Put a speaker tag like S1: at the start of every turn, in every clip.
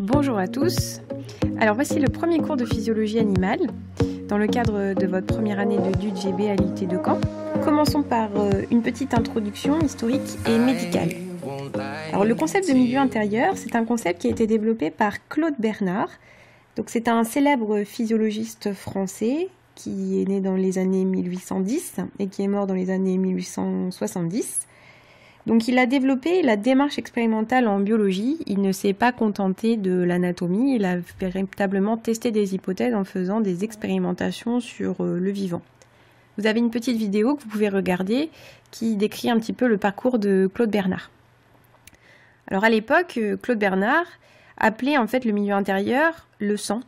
S1: Bonjour à tous. Alors voici le premier cours de physiologie animale dans le cadre de votre première année de DUT-GB à l'IUT de Caen. Commençons par une petite introduction historique et médicale. Alors le concept de milieu intérieur, c'est un concept qui a été développé par Claude Bernard. Donc c'est un célèbre physiologiste français qui est né dans les années 1810 et qui est mort dans les années 1870. Donc il a développé la démarche expérimentale en biologie, il ne s'est pas contenté de l'anatomie, il a véritablement testé des hypothèses en faisant des expérimentations sur le vivant. Vous avez une petite vidéo que vous pouvez regarder qui décrit un petit peu le parcours de Claude Bernard. Alors à l'époque, Claude Bernard appelait en fait le milieu intérieur le sang.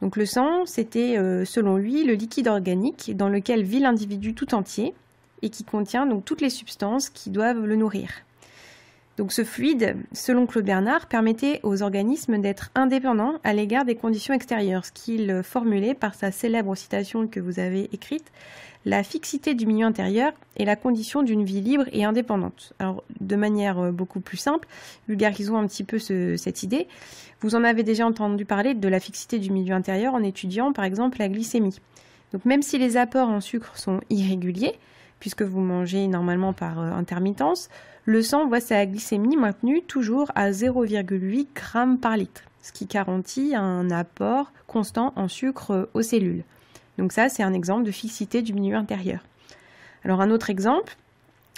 S1: Donc le sang, c'était selon lui le liquide organique dans lequel vit l'individu tout entier, et qui contient donc toutes les substances qui doivent le nourrir. Donc ce fluide, selon Claude Bernard, permettait aux organismes d'être indépendants à l'égard des conditions extérieures, ce qu'il formulait par sa célèbre citation que vous avez écrite, la fixité du milieu intérieur est la condition d'une vie libre et indépendante. Alors de manière beaucoup plus simple, vulgarisons un petit peu cette idée. Vous en avez déjà entendu parler de la fixité du milieu intérieur en étudiant par exemple la glycémie. Donc même si les apports en sucre sont irréguliers, puisque vous mangez normalement par intermittence, le sang voit sa glycémie maintenue toujours à 0,8 g par litre, ce qui garantit un apport constant en sucre aux cellules. Donc ça, c'est un exemple de fixité du milieu intérieur. Alors un autre exemple,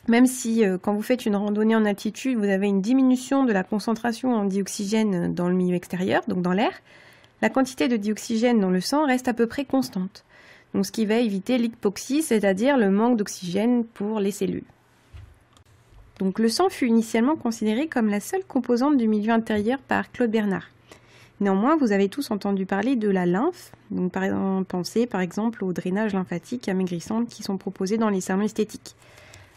S1: même si quand vous faites une randonnée en altitude, vous avez une diminution de la concentration en dioxygène dans le milieu extérieur, donc dans l'air, la quantité de dioxygène dans le sang reste à peu près constante. Donc ce qui va éviter l'hypoxie, c'est-à-dire le manque d'oxygène pour les cellules. Donc le sang fut initialement considéré comme la seule composante du milieu intérieur par Claude Bernard. Néanmoins, vous avez tous entendu parler de la lymphe, donc pensez par exemple au drainage lymphatique amaigrissant qui sont proposés dans les salons esthétiques.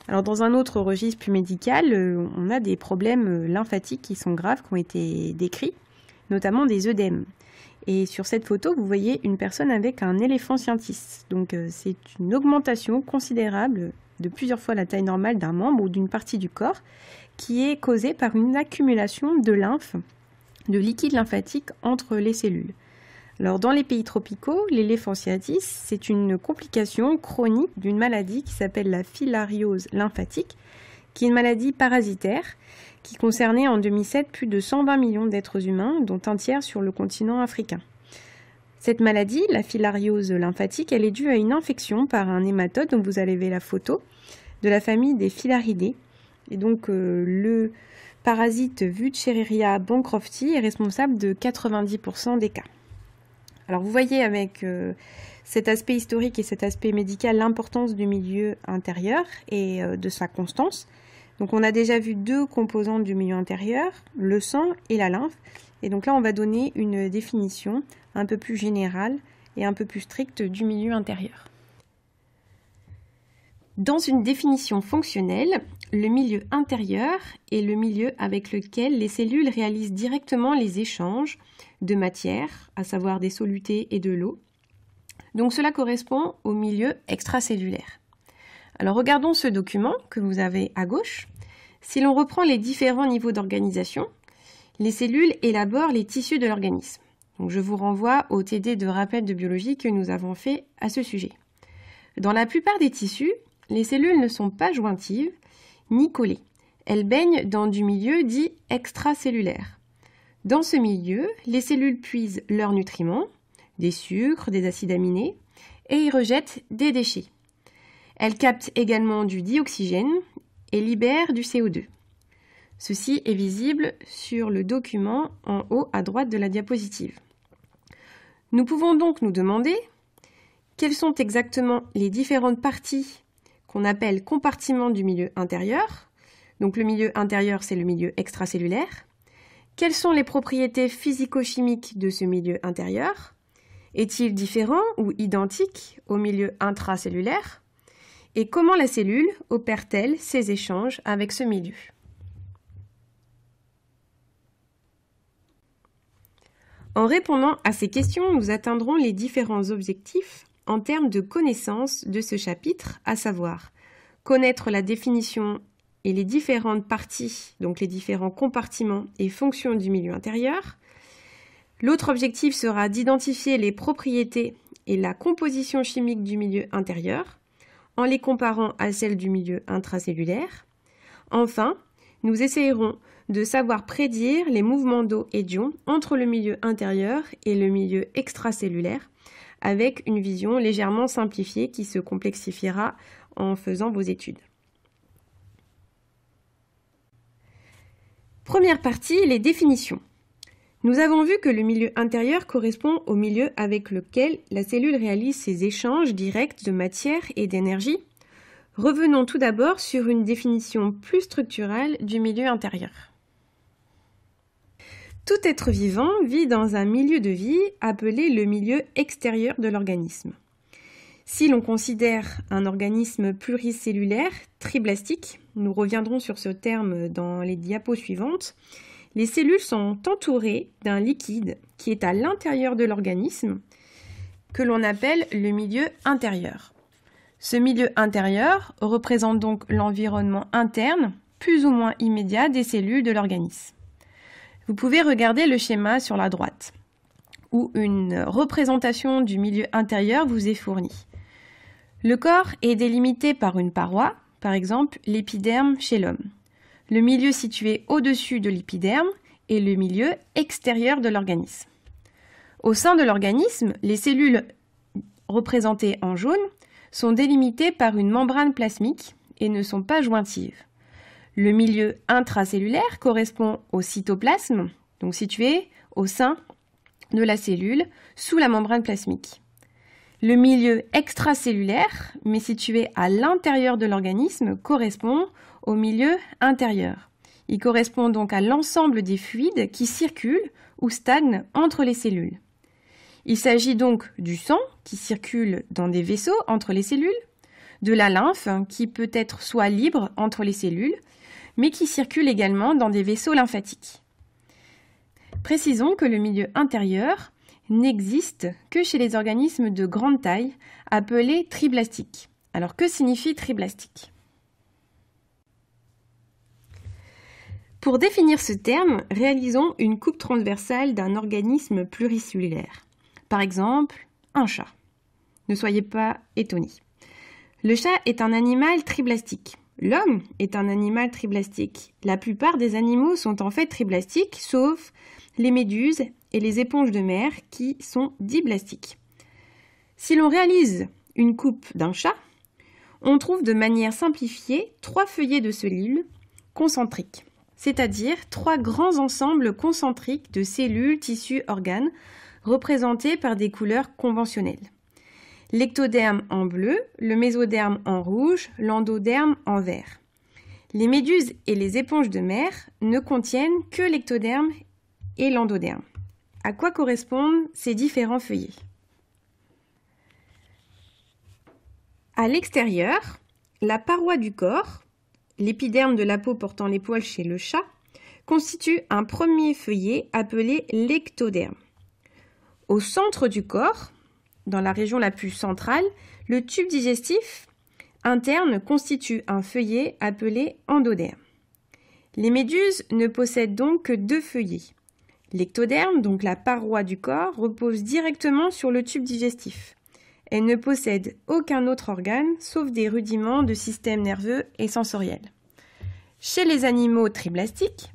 S1: Alors dans un autre registre plus médical, on a des problèmes lymphatiques qui sont graves, qui ont été décrits, notamment des œdèmes. Et sur cette photo, vous voyez une personne avec un éléphantiasis. Donc c'est une augmentation considérable de plusieurs fois la taille normale d'un membre ou d'une partie du corps qui est causée par une accumulation de lymphe, de liquide lymphatique entre les cellules. Alors dans les pays tropicaux, l'éléphantiasis, c'est une complication chronique d'une maladie qui s'appelle la filariose lymphatique, qui est une maladie parasitaire qui concernait en 2007 plus de 120 millions d'êtres humains, dont un tiers sur le continent africain. Cette maladie, la filariose lymphatique, elle est due à une infection par un hématode, dont vous allez voir la photo, de la famille des filaridés. Et donc le parasite Wuchereria bancrofti est responsable de 90% des cas. Alors vous voyez avec cet aspect historique et cet aspect médical l'importance du milieu intérieur et de sa constance. Donc on a déjà vu deux composantes du milieu intérieur, le sang et la lymphe. Et donc là on va donner une définition un peu plus générale et un peu plus stricte du milieu intérieur. Dans une définition fonctionnelle, le milieu intérieur est le milieu avec lequel les cellules réalisent directement les échanges de matière, à savoir des solutés et de l'eau. Donc cela correspond au milieu extracellulaire. Alors regardons ce document que vous avez à gauche. Si l'on reprend les différents niveaux d'organisation, les cellules élaborent les tissus de l'organisme. Donc je vous renvoie au TD de rappel de biologie que nous avons fait à ce sujet. Dans la plupart des tissus, les cellules ne sont pas jointives ni collées. Elles baignent dans du milieu dit extracellulaire. Dans ce milieu, les cellules puisent leurs nutriments, des sucres, des acides aminés, et y rejettent des déchets. Elles captent également du dioxygène et libèrent du CO2. Ceci est visible sur le document en haut à droite de la diapositive. Nous pouvons donc nous demander quelles sont exactement les différentes parties qu'on appelle compartiments du milieu intérieur. Donc le milieu intérieur, c'est le milieu extracellulaire. Quelles sont les propriétés physico-chimiques de ce milieu intérieur? Est-il différent ou identique au milieu intracellulaire? Et comment la cellule opère-t-elle ses échanges avec ce milieu? En répondant à ces questions, nous atteindrons les différents objectifs en termes de connaissance de ce chapitre, à savoir connaître la définition et les différentes parties, donc les différents compartiments et fonctions du milieu intérieur, L'autre objectif sera d'identifier les propriétés et la composition chimique du milieu intérieur en les comparant à celles du milieu intracellulaire. Enfin, nous essayerons de savoir prédire les mouvements d'eau et d'ions entre le milieu intérieur et le milieu extracellulaire avec une vision légèrement simplifiée qui se complexifiera en faisant vos études. Première partie, les définitions. Nous avons vu que le milieu intérieur correspond au milieu avec lequel la cellule réalise ses échanges directs de matière et d'énergie. Revenons tout d'abord sur une définition plus structurelle du milieu intérieur. Tout être vivant vit dans un milieu de vie appelé le milieu extérieur de l'organisme. Si l'on considère un organisme pluricellulaire, triblastique, nous reviendrons sur ce terme dans les diapos suivantes, les cellules sont entourées d'un liquide qui est à l'intérieur de l'organisme, que l'on appelle le milieu intérieur. Ce milieu intérieur représente donc l'environnement interne, plus ou moins immédiat des cellules de l'organisme. Vous pouvez regarder le schéma sur la droite, où une représentation du milieu intérieur vous est fournie. Le corps est délimité par une paroi, par exemple l'épiderme chez l'homme. Le milieu situé au-dessus de l'épiderme est le milieu extérieur de l'organisme. Au sein de l'organisme, les cellules représentées en jaune sont délimitées par une membrane plasmique et ne sont pas jointives. Le milieu intracellulaire correspond au cytoplasme, donc situé au sein de la cellule, sous la membrane plasmique. Le milieu extracellulaire, mais situé à l'intérieur de l'organisme, correspond au milieu intérieur. Il correspond donc à l'ensemble des fluides qui circulent ou stagnent entre les cellules. Il s'agit donc du sang qui circule dans des vaisseaux entre les cellules, de la lymphe qui peut être soit libre entre les cellules, mais qui circule également dans des vaisseaux lymphatiques. Précisons que le milieu intérieur n'existe que chez les organismes de grande taille appelés triblastiques. Alors que signifie triblastique ? Pour définir ce terme, réalisons une coupe transversale d'un organisme pluricellulaire. Par exemple, un chat. Ne soyez pas étonnés. Le chat est un animal triblastique. L'homme est un animal triblastique. La plupart des animaux sont en fait triblastiques, sauf les méduses et les éponges de mer qui sont diblastiques. Si l'on réalise une coupe d'un chat, on trouve de manière simplifiée 3 feuillets de cellules concentriques, c'est-à-dire 3 grands ensembles concentriques de cellules, tissus, organes, représentés par des couleurs conventionnelles. L'ectoderme en bleu, le mésoderme en rouge, l'endoderme en vert. Les méduses et les éponges de mer ne contiennent que l'ectoderme et l'endoderme. À quoi correspondent ces différents feuillets ? À l'extérieur, la paroi du corps, l'épiderme de la peau portant les poils chez le chat, constitue un premier feuillet appelé l'ectoderme. Au centre du corps, dans la région la plus centrale, le tube digestif interne constitue un feuillet appelé endoderme. Les méduses ne possèdent donc que 2 feuillets. L'ectoderme, donc la paroi du corps, repose directement sur le tube digestif. Elle ne possède aucun autre organe, sauf des rudiments de système nerveux et sensoriel. Chez les animaux triblastiques,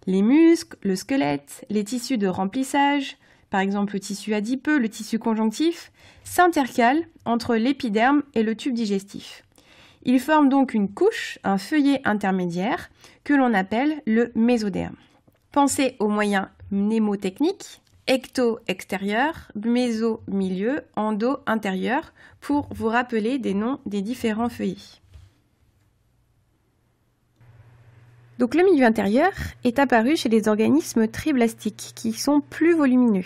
S1: les muscles, le squelette, les tissus de remplissage, par exemple le tissu adipeux, le tissu conjonctif, s'intercalent entre l'épiderme et le tube digestif. Ils forment donc une couche, un feuillet intermédiaire, que l'on appelle le mésoderme. Pensez aux moyens mnémotechniques, ecto extérieur, méso milieu, endo intérieur, pour vous rappeler des noms des différents feuillets. Donc le milieu intérieur est apparu chez les organismes triblastiques qui sont plus volumineux.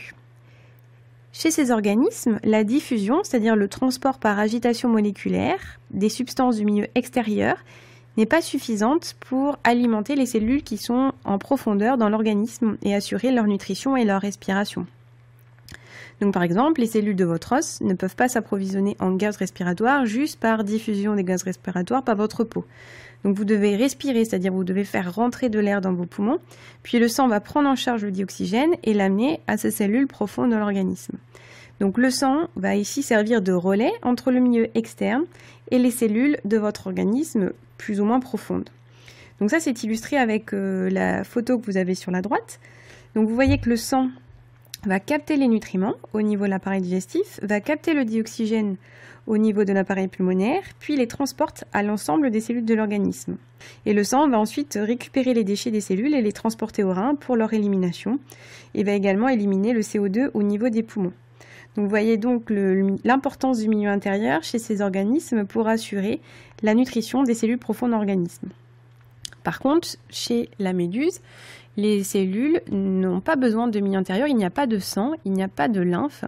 S1: Chez ces organismes, la diffusion, c'est-à-dire le transport par agitation moléculaire des substances du milieu extérieur, n'est pas suffisante pour alimenter les cellules qui sont en profondeur dans l'organisme et assurer leur nutrition et leur respiration. Donc par exemple, les cellules de votre os ne peuvent pas s'approvisionner en gaz respiratoire juste par diffusion des gaz respiratoires par votre peau. Donc vous devez respirer, c'est-à-dire vous devez faire rentrer de l'air dans vos poumons, puis le sang va prendre en charge le dioxygène et l'amener à ces cellules profondes de l'organisme. Donc le sang va ici servir de relais entre le milieu externe et les cellules de votre organisme plus ou moins profondes. Donc ça c'est illustré avec la photo que vous avez sur la droite. Donc vous voyez que le sang va capter les nutriments au niveau de l'appareil digestif, va capter le dioxygène au niveau de l'appareil pulmonaire, puis les transporte à l'ensemble des cellules de l'organisme. Et le sang va ensuite récupérer les déchets des cellules et les transporter au rein pour leur élimination, et va également éliminer le CO2 au niveau des poumons. Donc vous voyez donc l'importance du milieu intérieur chez ces organismes pour assurer la nutrition des cellules profondes de l'organisme. Par contre, chez la méduse, les cellules n'ont pas besoin de milieu intérieur, il n'y a pas de sang, il n'y a pas de lymphe.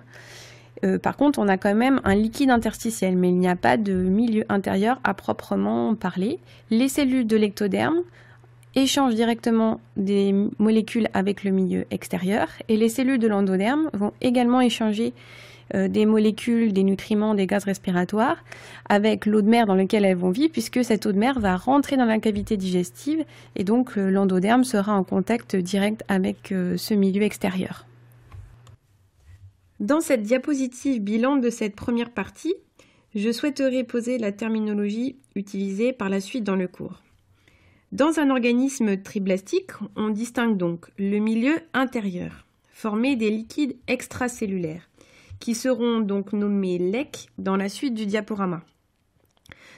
S1: Par contre, on a quand même un liquide interstitiel, mais il n'y a pas de milieu intérieur à proprement parler. Les cellules de l'ectoderme échangent directement des molécules avec le milieu extérieur et les cellules de l'endoderme vont également échanger des molécules, des nutriments, des gaz respiratoires avec l'eau de mer dans laquelle elles vont vivre, puisque cette eau de mer va rentrer dans la cavité digestive et donc l'endoderme sera en contact direct avec ce milieu extérieur. Dans cette diapositive bilan de cette première partie, je souhaiterais poser la terminologie utilisée par la suite dans le cours. Dans un organisme triblastique, on distingue donc le milieu intérieur, formé des liquides extracellulaires, qui seront donc nommés LEC dans la suite du diaporama.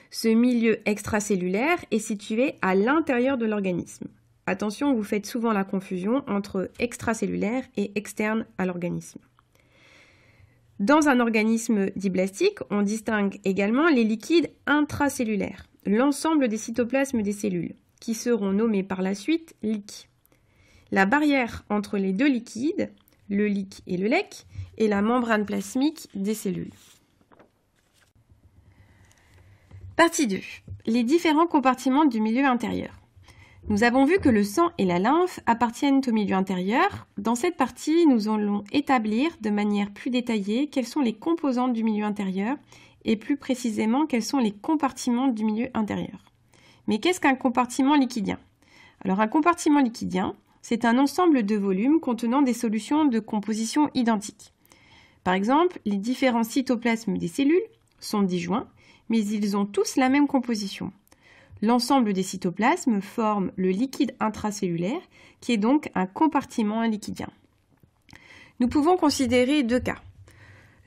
S1: Ce milieu extracellulaire est situé à l'intérieur de l'organisme. Attention, vous faites souvent la confusion entre extracellulaire et externe à l'organisme. Dans un organisme diblastique, on distingue également les liquides intracellulaires, l'ensemble des cytoplasmes des cellules, qui seront nommés par la suite LIC. La barrière entre les deux liquides, le LIC et le LEC, est la membrane plasmique des cellules. Partie 2. Les différents compartiments du milieu intérieur. Nous avons vu que le sang et la lymphe appartiennent au milieu intérieur. Dans cette partie, nous allons établir de manière plus détaillée quelles sont les composantes du milieu intérieur et plus précisément quels sont les compartiments du milieu intérieur. Mais qu'est-ce qu'un compartiment liquidien? Alors un compartiment liquidien, c'est un ensemble de volumes contenant des solutions de composition identiques. Par exemple, les différents cytoplasmes des cellules sont disjoints, mais ils ont tous la même composition. L'ensemble des cytoplasmes forme le liquide intracellulaire, qui est donc un compartiment liquidien. Nous pouvons considérer deux cas.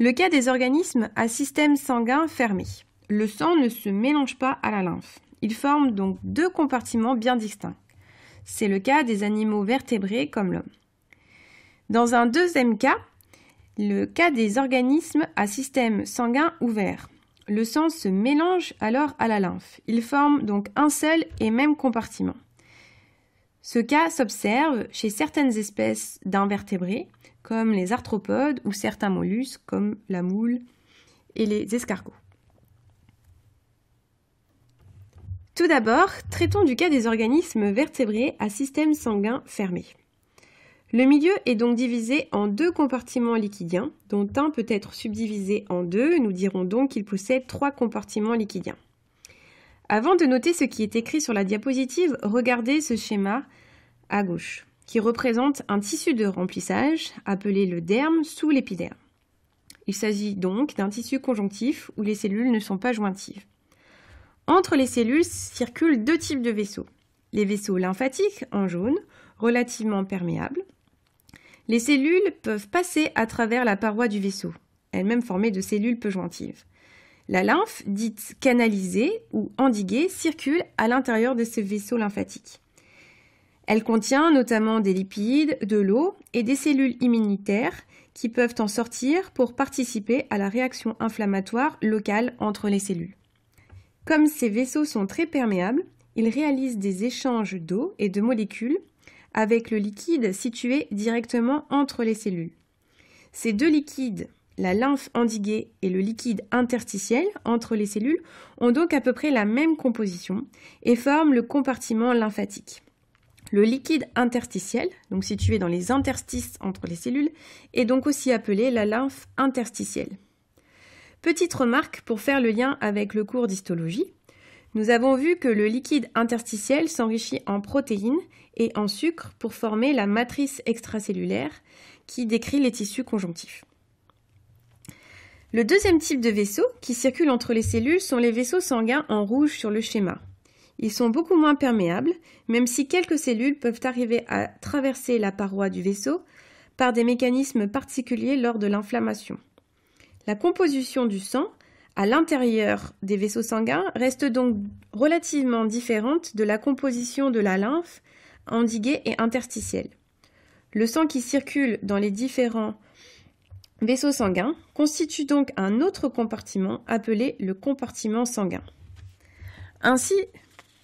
S1: Le cas des organismes à système sanguin fermé. Le sang ne se mélange pas à la lymphe. Il forme donc deux compartiments bien distincts. C'est le cas des animaux vertébrés comme l'homme. Dans un deuxième cas, le cas des organismes à système sanguin ouvert. Le sang se mélange alors à la lymphe. Il forme donc un seul et même compartiment. Ce cas s'observe chez certaines espèces d'invertébrés, comme les arthropodes ou certains mollusques, comme la moule et les escargots. Tout d'abord, traitons du cas des organismes vertébrés à système sanguin fermé. Le milieu est donc divisé en deux compartiments liquidiens, dont un peut être subdivisé en deux. Nous dirons donc qu'il possède trois compartiments liquidiens. Avant de noter ce qui est écrit sur la diapositive, regardez ce schéma à gauche, qui représente un tissu de remplissage appelé le derme sous l'épiderme. Il s'agit donc d'un tissu conjonctif où les cellules ne sont pas jointives. Entre les cellules circulent deux types de vaisseaux. Les vaisseaux lymphatiques en jaune, relativement perméables. Les cellules peuvent passer à travers la paroi du vaisseau, elle-même formée de cellules peu jointives. La lymphe, dite canalisée ou endiguée, circule à l'intérieur de ce vaisseau lymphatique. Elle contient notamment des lipides, de l'eau et des cellules immunitaires qui peuvent en sortir pour participer à la réaction inflammatoire locale entre les cellules. Comme ces vaisseaux sont très perméables, ils réalisent des échanges d'eau et de molécules avec le liquide situé directement entre les cellules. Ces deux liquides, la lymphe endiguée et le liquide interstitiel entre les cellules, ont donc à peu près la même composition et forment le compartiment lymphatique. Le liquide interstitiel, donc situé dans les interstices entre les cellules, est donc aussi appelé la lymphe interstitielle. Petite remarque pour faire le lien avec le cours d'histologie. Nous avons vu que le liquide interstitiel s'enrichit en protéines et en sucre pour former la matrice extracellulaire qui décrit les tissus conjonctifs. Le deuxième type de vaisseaux qui circulent entre les cellules sont les vaisseaux sanguins en rouge sur le schéma. Ils sont beaucoup moins perméables, même si quelques cellules peuvent arriver à traverser la paroi du vaisseau par des mécanismes particuliers lors de l'inflammation. La composition du sang à l'intérieur des vaisseaux sanguins reste donc relativement différente de la composition de la lymphe endiguée et interstitielle. Le sang qui circule dans les différents vaisseaux sanguins constitue donc un autre compartiment appelé le compartiment sanguin. Ainsi,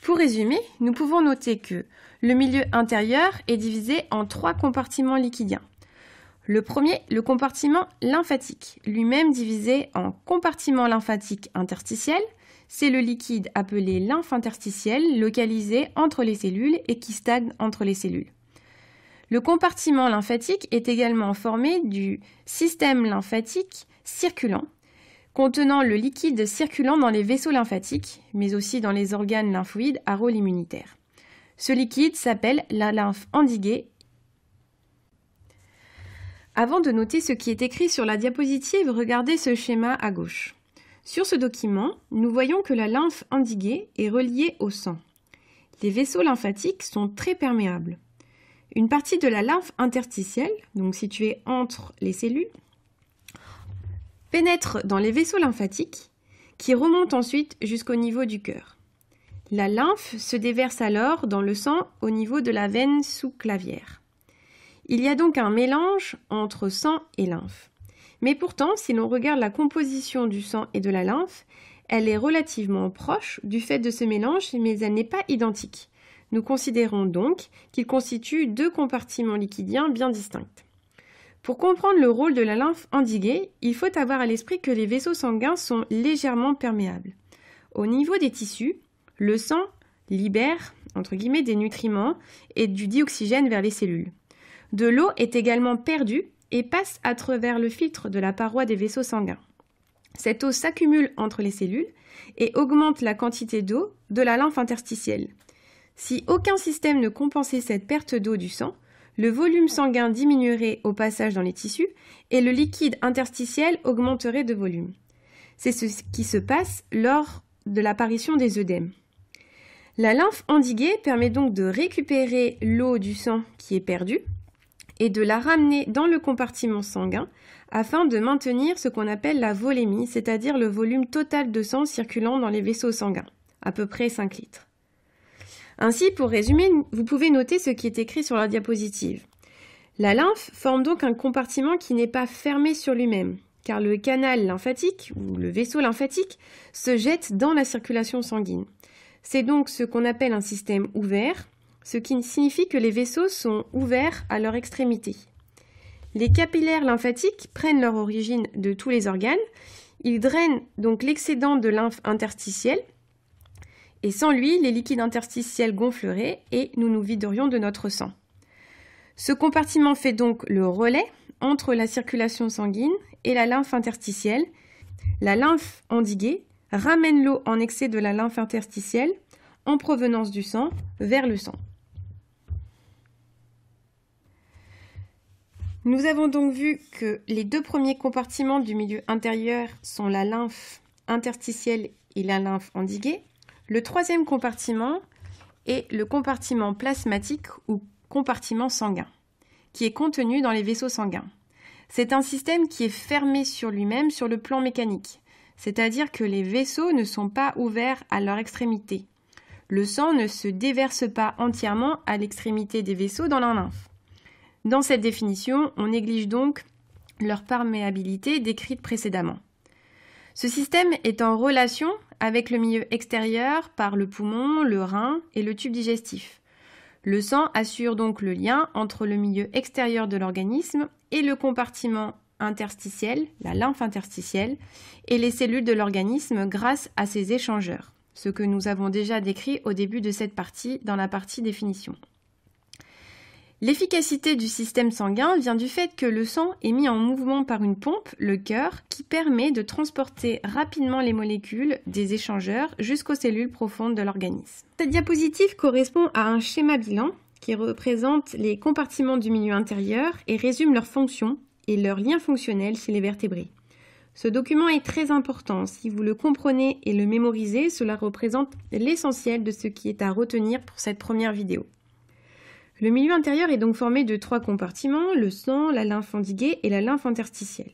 S1: pour résumer, nous pouvons noter que le milieu intérieur est divisé en 3 compartiments liquidiens. Le premier, le compartiment lymphatique, lui-même divisé en compartiment lymphatique interstitiel, c'est le liquide appelé lymphe interstitielle localisé entre les cellules et qui stagne entre les cellules. Le compartiment lymphatique est également formé du système lymphatique circulant, contenant le liquide circulant dans les vaisseaux lymphatiques, mais aussi dans les organes lymphoïdes à rôle immunitaire. Ce liquide s'appelle la lymphe endiguée. Avant de noter ce qui est écrit sur la diapositive, regardez ce schéma à gauche. Sur ce document, nous voyons que la lymphe endiguée est reliée au sang. Les vaisseaux lymphatiques sont très perméables. Une partie de la lymphe interstitielle, donc située entre les cellules, pénètre dans les vaisseaux lymphatiques qui remontent ensuite jusqu'au niveau du cœur. La lymphe se déverse alors dans le sang au niveau de la veine sous-clavière. Il y a donc un mélange entre sang et lymphe. Mais pourtant, si l'on regarde la composition du sang et de la lymphe, elle est relativement proche du fait de ce mélange, mais elle n'est pas identique. Nous considérons donc qu'il constitue 2 compartiments liquidiens bien distincts. Pour comprendre le rôle de la lymphe endiguée, il faut avoir à l'esprit que les vaisseaux sanguins sont légèrement perméables. Au niveau des tissus, le sang libère, entre guillemets, des nutriments et du dioxygène vers les cellules. De l'eau est également perdue et passe à travers le filtre de la paroi des vaisseaux sanguins. Cette eau s'accumule entre les cellules et augmente la quantité d'eau de la lymphe interstitielle. Si aucun système ne compensait cette perte d'eau du sang, le volume sanguin diminuerait au passage dans les tissus et le liquide interstitiel augmenterait de volume. C'est ce qui se passe lors de l'apparition des œdèmes. La lymphe endiguée permet donc de récupérer l'eau du sang qui est perdue et de la ramener dans le compartiment sanguin afin de maintenir ce qu'on appelle la volémie, c'est-à-dire le volume total de sang circulant dans les vaisseaux sanguins, à peu près 5 litres. Ainsi, pour résumer, vous pouvez noter ce qui est écrit sur la diapositive. La lymphe forme donc un compartiment qui n'est pas fermé sur lui-même, car le canal lymphatique, ou le vaisseau lymphatique, se jette dans la circulation sanguine. C'est donc ce qu'on appelle un système ouvert, ce qui signifie que les vaisseaux sont ouverts à leur extrémité. Les capillaires lymphatiques prennent leur origine de tous les organes, ils drainent donc l'excédent de lymphe interstitielle, et sans lui, les liquides interstitiels gonfleraient et nous nous viderions de notre sang. Ce compartiment fait donc le relais entre la circulation sanguine et la lymphe interstitielle. La lymphe endiguée ramène l'eau en excès de la lymphe interstitielle en provenance du sang vers le sang. Nous avons donc vu que les 2 premiers compartiments du milieu intérieur sont la lymphe interstitielle et la lymphe endiguée. Le 3e compartiment est le compartiment plasmatique ou compartiment sanguin, qui est contenu dans les vaisseaux sanguins. C'est un système qui est fermé sur lui-même sur le plan mécanique, c'est-à-dire que les vaisseaux ne sont pas ouverts à leur extrémité. Le sang ne se déverse pas entièrement à l'extrémité des vaisseaux dans la lymphe. Dans cette définition, on néglige donc leur perméabilité décrite précédemment. Ce système est en relation avec le milieu extérieur par le poumon, le rein et le tube digestif. Le sang assure donc le lien entre le milieu extérieur de l'organisme et le compartiment interstitiel, la lymphe interstitielle, et les cellules de l'organisme grâce à ces échangeurs, ce que nous avons déjà décrit au début de cette partie dans la partie définition. L'efficacité du système sanguin vient du fait que le sang est mis en mouvement par une pompe, le cœur, qui permet de transporter rapidement les molécules des échangeurs jusqu'aux cellules profondes de l'organisme. Cette diapositive correspond à un schéma bilan qui représente les compartiments du milieu intérieur et résume leurs fonctions et leurs liens fonctionnels chez les vertébrés. Ce document est très important. Si vous le comprenez et le mémorisez, cela représente l'essentiel de ce qui est à retenir pour cette première vidéo. Le milieu intérieur est donc formé de 3 compartiments, le sang, la lymphe endiguée et la lymphe interstitielle.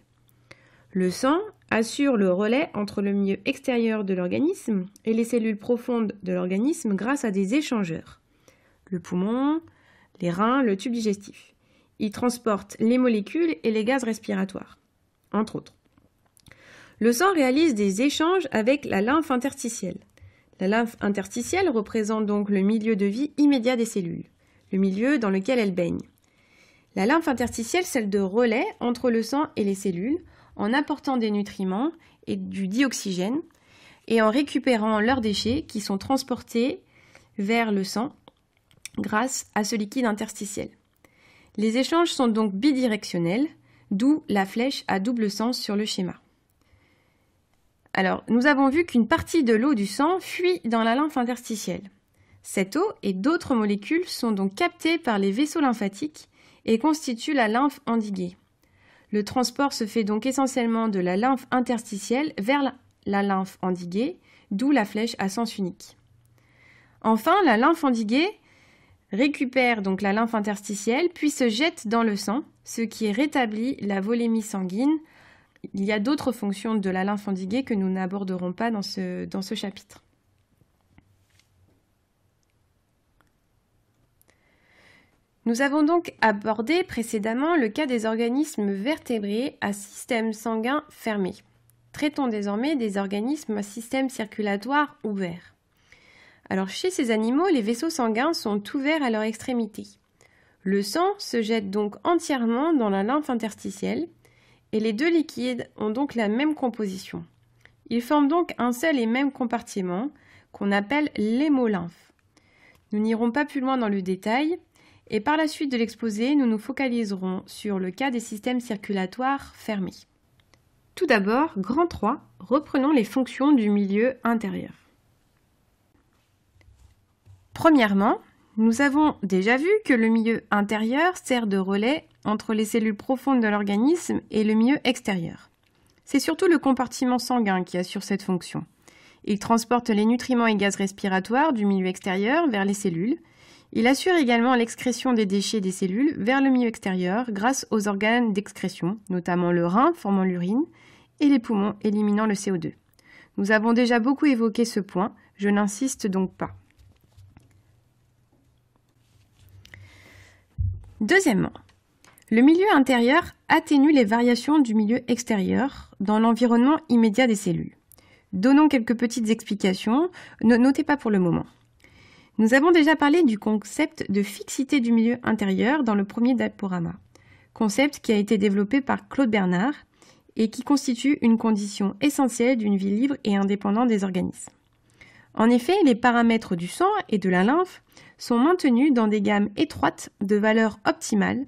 S1: Le sang assure le relais entre le milieu extérieur de l'organisme et les cellules profondes de l'organisme grâce à des échangeurs. Le poumon, les reins, le tube digestif. Il transporte les molécules et les gaz respiratoires, entre autres. Le sang réalise des échanges avec la lymphe interstitielle. La lymphe interstitielle représente donc le milieu de vie immédiat des cellules, le milieu dans lequel elles baignent. La lymphe interstitielle sert de relais entre le sang et les cellules en apportant des nutriments et du dioxygène et en récupérant leurs déchets qui sont transportés vers le sang grâce à ce liquide interstitiel. Les échanges sont donc bidirectionnels, d'où la flèche à double sens sur le schéma. Alors, nous avons vu qu'une partie de l'eau du sang fuit dans la lymphe interstitielle. Cette eau et d'autres molécules sont donc captées par les vaisseaux lymphatiques et constituent la lymphe endiguée. Le transport se fait donc essentiellement de la lymphe interstitielle vers la lymphe endiguée, d'où la flèche à sens unique. Enfin, la lymphe endiguée récupère donc la lymphe interstitielle puis se jette dans le sang, ce qui rétablit la volémie sanguine. Il y a d'autres fonctions de la lymphe endiguée que nous n'aborderons pas dans ce chapitre. Nous avons donc abordé précédemment le cas des organismes vertébrés à système sanguin fermé. Traitons désormais des organismes à système circulatoire ouvert. Alors chez ces animaux, les vaisseaux sanguins sont ouverts à leur extrémité. Le sang se jette donc entièrement dans la lymphe interstitielle et les deux liquides ont donc la même composition. Ils forment donc un seul et même compartiment qu'on appelle l'hémolymphe. Nous n'irons pas plus loin dans le détail. Et par la suite de l'exposé, nous nous focaliserons sur le cas des systèmes circulatoires fermés. Tout d'abord, grand 3, reprenons les fonctions du milieu intérieur. Premièrement, nous avons déjà vu que le milieu intérieur sert de relais entre les cellules profondes de l'organisme et le milieu extérieur. C'est surtout le compartiment sanguin qui assure cette fonction. Il transporte les nutriments et gaz respiratoires du milieu extérieur vers les cellules. Il assure également l'excrétion des déchets des cellules vers le milieu extérieur grâce aux organes d'excrétion, notamment le rein formant l'urine et les poumons éliminant le CO2. Nous avons déjà beaucoup évoqué ce point, je n'insiste donc pas. Deuxièmement, le milieu intérieur atténue les variations du milieu extérieur dans l'environnement immédiat des cellules. Donnons quelques petites explications, ne notez pas pour le moment. Nous avons déjà parlé du concept de fixité du milieu intérieur dans le premier diaporama, concept qui a été développé par Claude Bernard et qui constitue une condition essentielle d'une vie libre et indépendante des organismes. En effet, les paramètres du sang et de la lymphe sont maintenus dans des gammes étroites de valeurs optimales,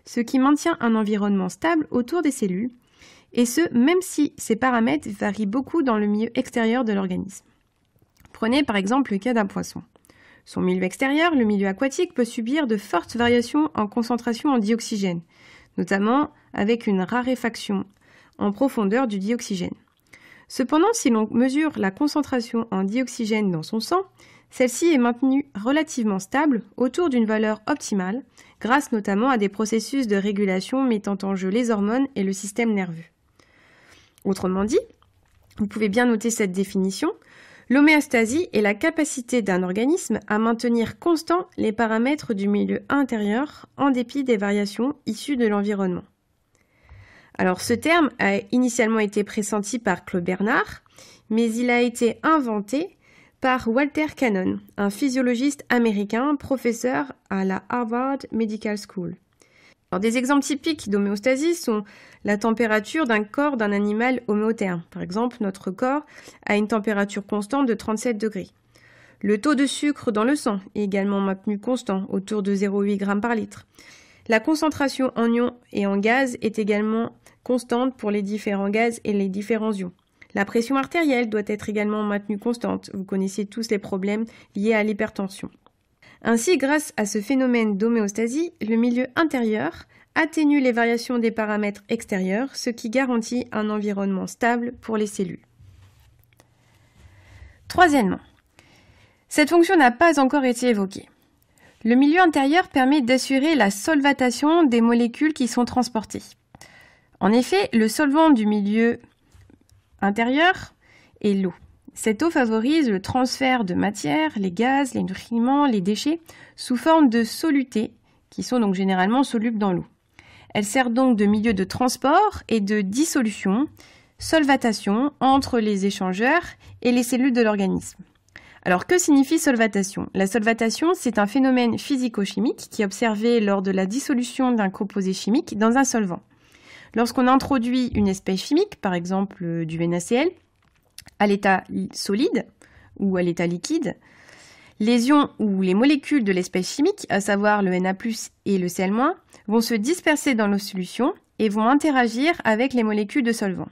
S1: ce qui maintient un environnement stable autour des cellules, et ce, même si ces paramètres varient beaucoup dans le milieu extérieur de l'organisme. Prenez par exemple le cas d'un poisson. Son milieu extérieur, le milieu aquatique, peut subir de fortes variations en concentration en dioxygène, notamment avec une raréfaction en profondeur du dioxygène. Cependant, si l'on mesure la concentration en dioxygène dans son sang, celle-ci est maintenue relativement stable autour d'une valeur optimale, grâce notamment à des processus de régulation mettant en jeu les hormones et le système nerveux. Autrement dit, vous pouvez bien noter cette définition, l'homéostasie est la capacité d'un organisme à maintenir constants les paramètres du milieu intérieur en dépit des variations issues de l'environnement. Alors ce terme a initialement été pressenti par Claude Bernard, mais il a été inventé par Walter Cannon, un physiologiste américain, professeur à la Harvard Medical School. Alors, des exemples typiques d'homéostasie sont la température d'un corps d'un animal homéotherme. Par exemple, notre corps a une température constante de 37 degrés. Le taux de sucre dans le sang est également maintenu constant, autour de 0,8 g par litre. La concentration en ions et en gaz est également constante pour les différents gaz et les différents ions. La pression artérielle doit être également maintenue constante. Vous connaissez tous les problèmes liés à l'hypertension. Ainsi, grâce à ce phénomène d'homéostasie, le milieu intérieur atténue les variations des paramètres extérieurs, ce qui garantit un environnement stable pour les cellules. Troisièmement, cette fonction n'a pas encore été évoquée. Le milieu intérieur permet d'assurer la solvatation des molécules qui sont transportées. En effet, le solvant du milieu intérieur est l'eau. Cette eau favorise le transfert de matière, les gaz, les nutriments, les déchets, sous forme de solutés, qui sont donc généralement solubles dans l'eau. Elle sert donc de milieu de transport et de dissolution, solvatation entre les échangeurs et les cellules de l'organisme. Alors, que signifie solvatation? La solvatation, c'est un phénomène physico-chimique qui est observé lors de la dissolution d'un composé chimique dans un solvant. Lorsqu'on introduit une espèce chimique, par exemple du NaCl, à l'état solide ou à l'état liquide, les ions ou les molécules de l'espèce chimique, à savoir le Na+ et le Cl-, vont se disperser dans la solution et vont interagir avec les molécules de solvant.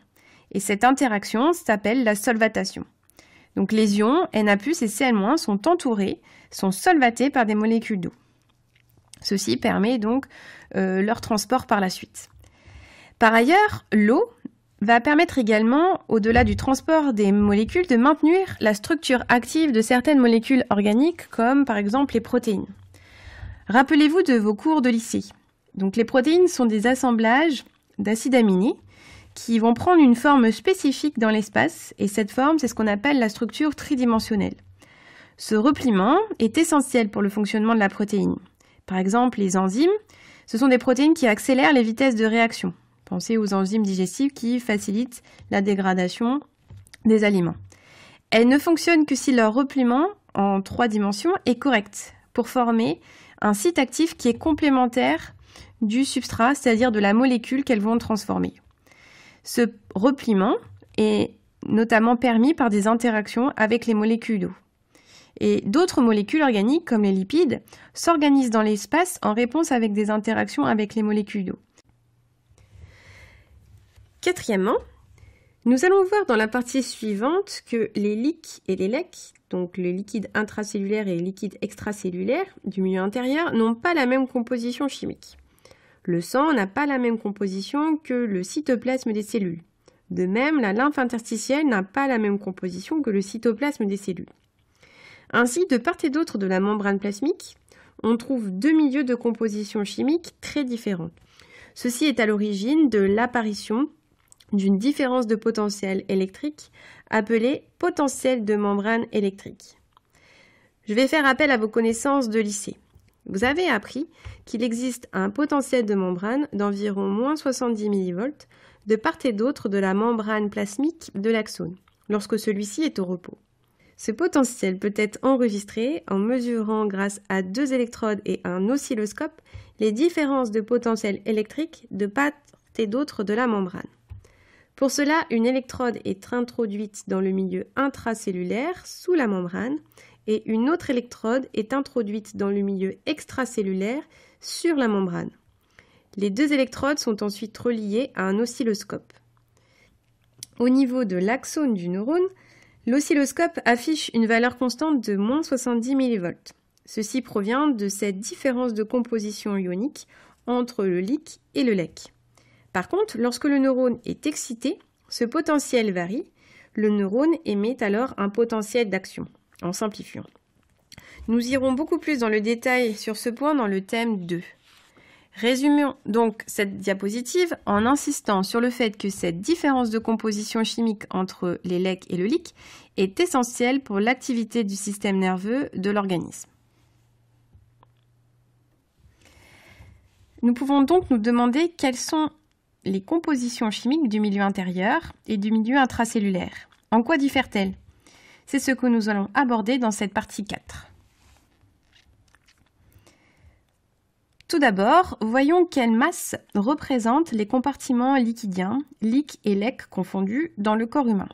S1: Et cette interaction s'appelle la solvatation. Donc les ions Na+ et Cl- sont entourés, sont solvatés par des molécules d'eau. Ceci permet donc leur transport par la suite. Par ailleurs, l'eau va permettre également, au-delà du transport des molécules, de maintenir la structure active de certaines molécules organiques, comme par exemple les protéines. Rappelez-vous de vos cours de lycée. Donc les protéines sont des assemblages d'acides aminés qui vont prendre une forme spécifique dans l'espace, et cette forme, c'est ce qu'on appelle la structure tridimensionnelle. Ce repliement est essentiel pour le fonctionnement de la protéine. Par exemple, les enzymes, ce sont des protéines qui accélèrent les vitesses de réaction. Pensez aux enzymes digestives qui facilitent la dégradation des aliments. Elles ne fonctionnent que si leur repliement en 3 dimensions est correct pour former un site actif qui est complémentaire du substrat, c'est-à-dire de la molécule qu'elles vont transformer. Ce repliement est notamment permis par des interactions avec les molécules d'eau. Et d'autres molécules organiques, comme les lipides, s'organisent dans l'espace en réponse avec des interactions avec les molécules d'eau. Quatrièmement, nous allons voir dans la partie suivante que les liques et les lecs, donc les liquides intracellulaires et les liquides extracellulaires du milieu intérieur, n'ont pas la même composition chimique. Le sang n'a pas la même composition que le cytoplasme des cellules. De même, la lymphe interstitielle n'a pas la même composition que le cytoplasme des cellules. Ainsi, de part et d'autre de la membrane plasmique, on trouve deux milieux de composition chimique très différents. Ceci est à l'origine de l'apparition d'une différence de potentiel électrique appelée potentiel de membrane électrique. Je vais faire appel à vos connaissances de lycée. Vous avez appris qu'il existe un potentiel de membrane d'environ moins 70 mV de part et d'autre de la membrane plasmique de l'axone, lorsque celui-ci est au repos. Ce potentiel peut être enregistré en mesurant grâce à 2 électrodes et un oscilloscope les différences de potentiel électrique de part et d'autre de la membrane. Pour cela, une électrode est introduite dans le milieu intracellulaire sous la membrane et une autre électrode est introduite dans le milieu extracellulaire sur la membrane. Les 2 électrodes sont ensuite reliées à un oscilloscope. Au niveau de l'axone du neurone, l'oscilloscope affiche une valeur constante de moins 70 mV. Ceci provient de cette différence de composition ionique entre le lique et le lec. Par contre, lorsque le neurone est excité, ce potentiel varie. Le neurone émet alors un potentiel d'action, en simplifiant. Nous irons beaucoup plus dans le détail sur ce point dans le thème 2. Résumons donc cette diapositive en insistant sur le fait que cette différence de composition chimique entre les lecs et le lique est essentielle pour l'activité du système nerveux de l'organisme. Nous pouvons donc nous demander quelles sont les compositions chimiques du milieu intérieur et du milieu intracellulaire. En quoi diffèrent-elles? C'est ce que nous allons aborder dans cette partie 4. Tout d'abord, voyons quelle masse représentent les compartiments liquidiens, liques et lecs confondus, dans le corps humain.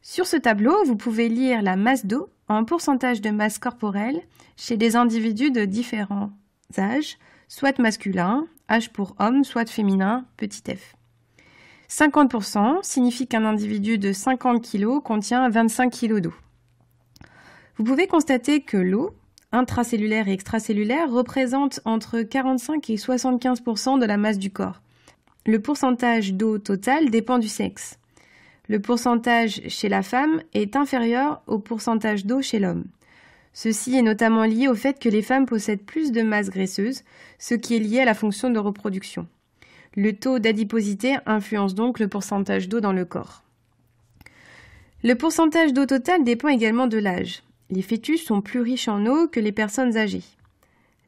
S1: Sur ce tableau, vous pouvez lire la masse d'eau en pourcentage de masse corporelle chez des individus de différents âges, soit masculin, H pour homme, soit féminin, petit f. 50% signifie qu'un individu de 50 kg contient 25 kg d'eau. Vous pouvez constater que l'eau, intracellulaire et extracellulaire, représente entre 45 et 75% de la masse du corps. Le pourcentage d'eau totale dépend du sexe. Le pourcentage chez la femme est inférieur au pourcentage d'eau chez l'homme. Ceci est notamment lié au fait que les femmes possèdent plus de masse graisseuse, ce qui est lié à la fonction de reproduction. Le taux d'adiposité influence donc le pourcentage d'eau dans le corps. Le pourcentage d'eau totale dépend également de l'âge. Les fœtus sont plus riches en eau que les personnes âgées.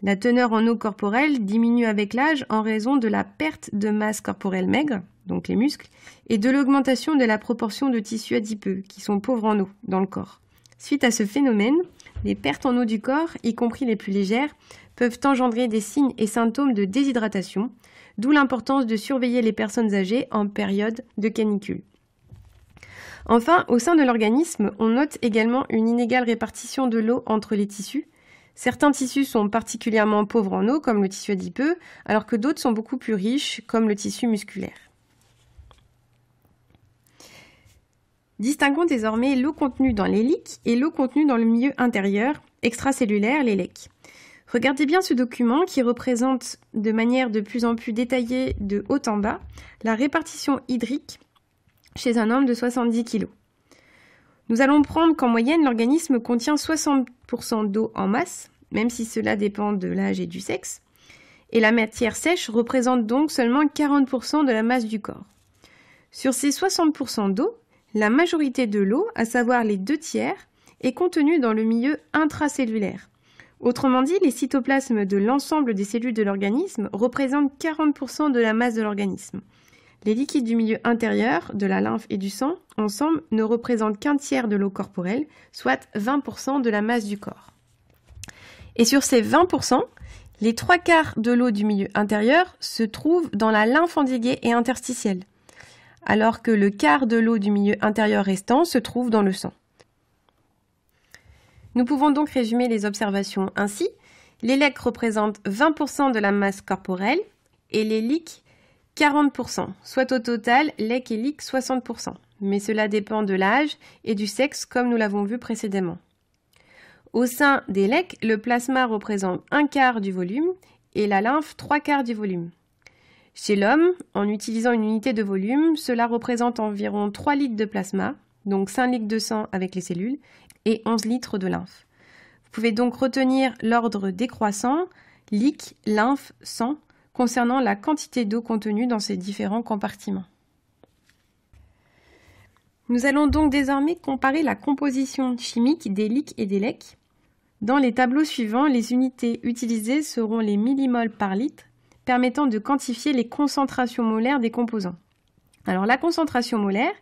S1: La teneur en eau corporelle diminue avec l'âge en raison de la perte de masse corporelle maigre, donc les muscles, et de l'augmentation de la proportion de tissus adipeux, qui sont pauvres en eau, dans le corps. Suite à ce phénomène, les pertes en eau du corps, y compris les plus légères, peuvent engendrer des signes et symptômes de déshydratation, d'où l'importance de surveiller les personnes âgées en période de canicule. Enfin, au sein de l'organisme, on note également une inégale répartition de l'eau entre les tissus. Certains tissus sont particulièrement pauvres en eau, comme le tissu adipeux, alors que d'autres sont beaucoup plus riches, comme le tissu musculaire. Distinguons désormais l'eau contenue dans les liques et l'eau contenue dans le milieu intérieur, extracellulaire, les lecs. Regardez bien ce document qui représente de manière de plus en plus détaillée de haut en bas la répartition hydrique chez un homme de 70 kg. Nous allons prendre qu'en moyenne, l'organisme contient 60% d'eau en masse, même si cela dépend de l'âge et du sexe, et la matière sèche représente donc seulement 40% de la masse du corps. Sur ces 60% d'eau, la majorité de l'eau, à savoir les 2/3, est contenue dans le milieu intracellulaire. Autrement dit, les cytoplasmes de l'ensemble des cellules de l'organisme représentent 40% de la masse de l'organisme. Les liquides du milieu intérieur, de la lymphe et du sang, ensemble, ne représentent qu'un tiers de l'eau corporelle, soit 20% de la masse du corps. Et sur ces 20%, les 3/4 de l'eau du milieu intérieur se trouvent dans la lymphe endiguée et interstitielle, alors que le quart de l'eau du milieu intérieur restant se trouve dans le sang. Nous pouvons donc résumer les observations ainsi. Les lecs représentent 20% de la masse corporelle et les liques 40%, soit au total, lecs et liques 60%. Mais cela dépend de l'âge et du sexe comme nous l'avons vu précédemment. Au sein des lecs, le plasma représente 1/4 du volume et la lymphe 3/4 du volume. Chez l'homme, en utilisant une unité de volume, cela représente environ 3 litres de plasma, donc 5 litres de sang avec les cellules, et 11 litres de lymphe. Vous pouvez donc retenir l'ordre décroissant, lique, lymphe, sang, concernant la quantité d'eau contenue dans ces différents compartiments. Nous allons donc désormais comparer la composition chimique des liques et des lecs. Dans les tableaux suivants, les unités utilisées seront les millimoles par litre, permettant de quantifier les concentrations molaires des composants. Alors la concentration molaire,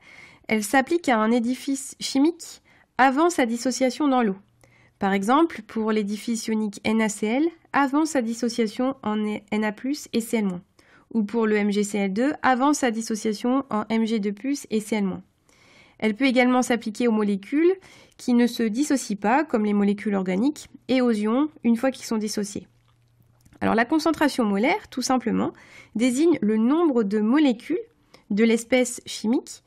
S1: elle s'applique à un édifice chimique avant sa dissociation dans l'eau. Par exemple, pour l'édifice ionique NaCl, avant sa dissociation en Na+ et Cl-, ou pour le MgCl2, avant sa dissociation en Mg2+ et Cl-. Elle peut également s'appliquer aux molécules qui ne se dissocient pas, comme les molécules organiques, et aux ions, une fois qu'ils sont dissociés. Alors la concentration molaire, tout simplement, désigne le nombre de molécules de l'espèce chimique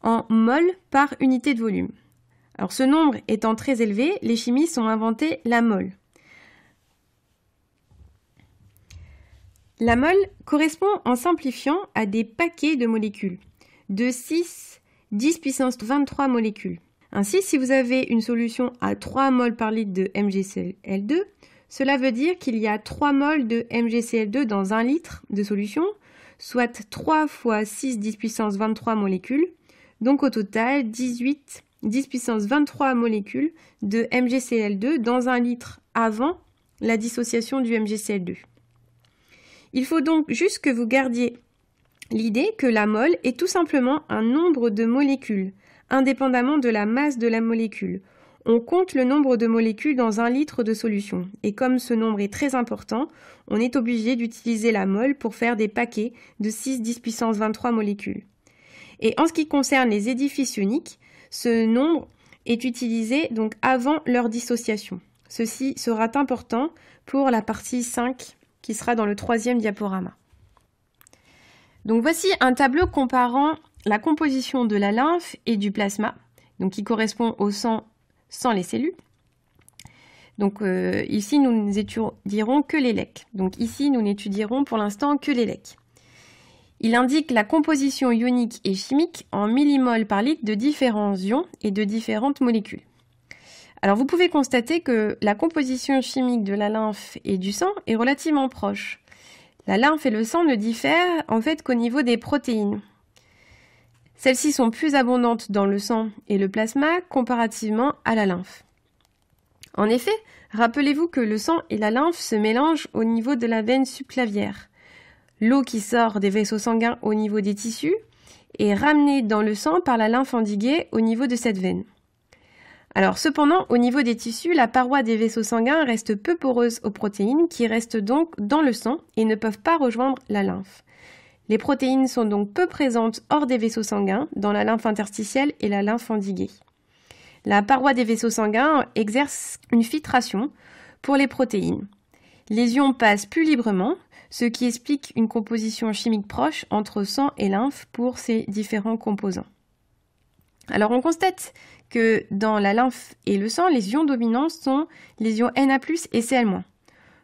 S1: en mol par unité de volume. Alors ce nombre étant très élevé, les chimistes ont inventé la mole. La mole correspond en simplifiant à des paquets de molécules, de 10 puissance 23 molécules. Ainsi, si vous avez une solution à 3 moles par litre de MgCl2, cela veut dire qu'il y a 3 moles de MgCl2 dans 1 litre de solution, soit 3 fois 10 puissance 23 molécules, donc au total 10 puissance 23 molécules de MgCl2 dans 1 litre avant la dissociation du MgCl2. Il faut donc juste que vous gardiez l'idée que la mole est tout simplement un nombre de molécules, indépendamment de la masse de la molécule. On compte le nombre de molécules dans 1 litre de solution. Et comme ce nombre est très important, on est obligé d'utiliser la mole pour faire des paquets de 10 puissance 23 molécules. Et en ce qui concerne les édifices ioniques, ce nombre est utilisé donc avant leur dissociation. Ceci sera important pour la partie 5 qui sera dans le 3e diaporama. Donc voici un tableau comparant la composition de la lymphe et du plasma, donc qui correspond au sang sans les cellules. Donc ici, nous n'étudierons que les legs. Donc ici, nous n'étudierons pour l'instant que les legs. Il indique la composition ionique et chimique en millimoles par litre de différents ions et de différentes molécules. Alors vous pouvez constater que la composition chimique de la lymphe et du sang est relativement proche. La lymphe et le sang ne diffèrent en fait qu'au niveau des protéines. Celles-ci sont plus abondantes dans le sang et le plasma comparativement à la lymphe. En effet, rappelez-vous que le sang et la lymphe se mélangent au niveau de la veine subclavière. L'eau qui sort des vaisseaux sanguins au niveau des tissus est ramenée dans le sang par la lymphe endiguée au niveau de cette veine. Alors cependant, au niveau des tissus, la paroi des vaisseaux sanguins reste peu poreuse aux protéines qui restent donc dans le sang et ne peuvent pas rejoindre la lymphe. Les protéines sont donc peu présentes hors des vaisseaux sanguins, dans la lymphe interstitielle et la lymphe endiguée. La paroi des vaisseaux sanguins exerce une filtration pour les protéines. Les ions passent plus librement, ce qui explique une composition chimique proche entre sang et lymphe pour ces différents composants. Alors on constate que dans la lymphe et le sang, les ions dominants sont les ions Na+ et Cl-.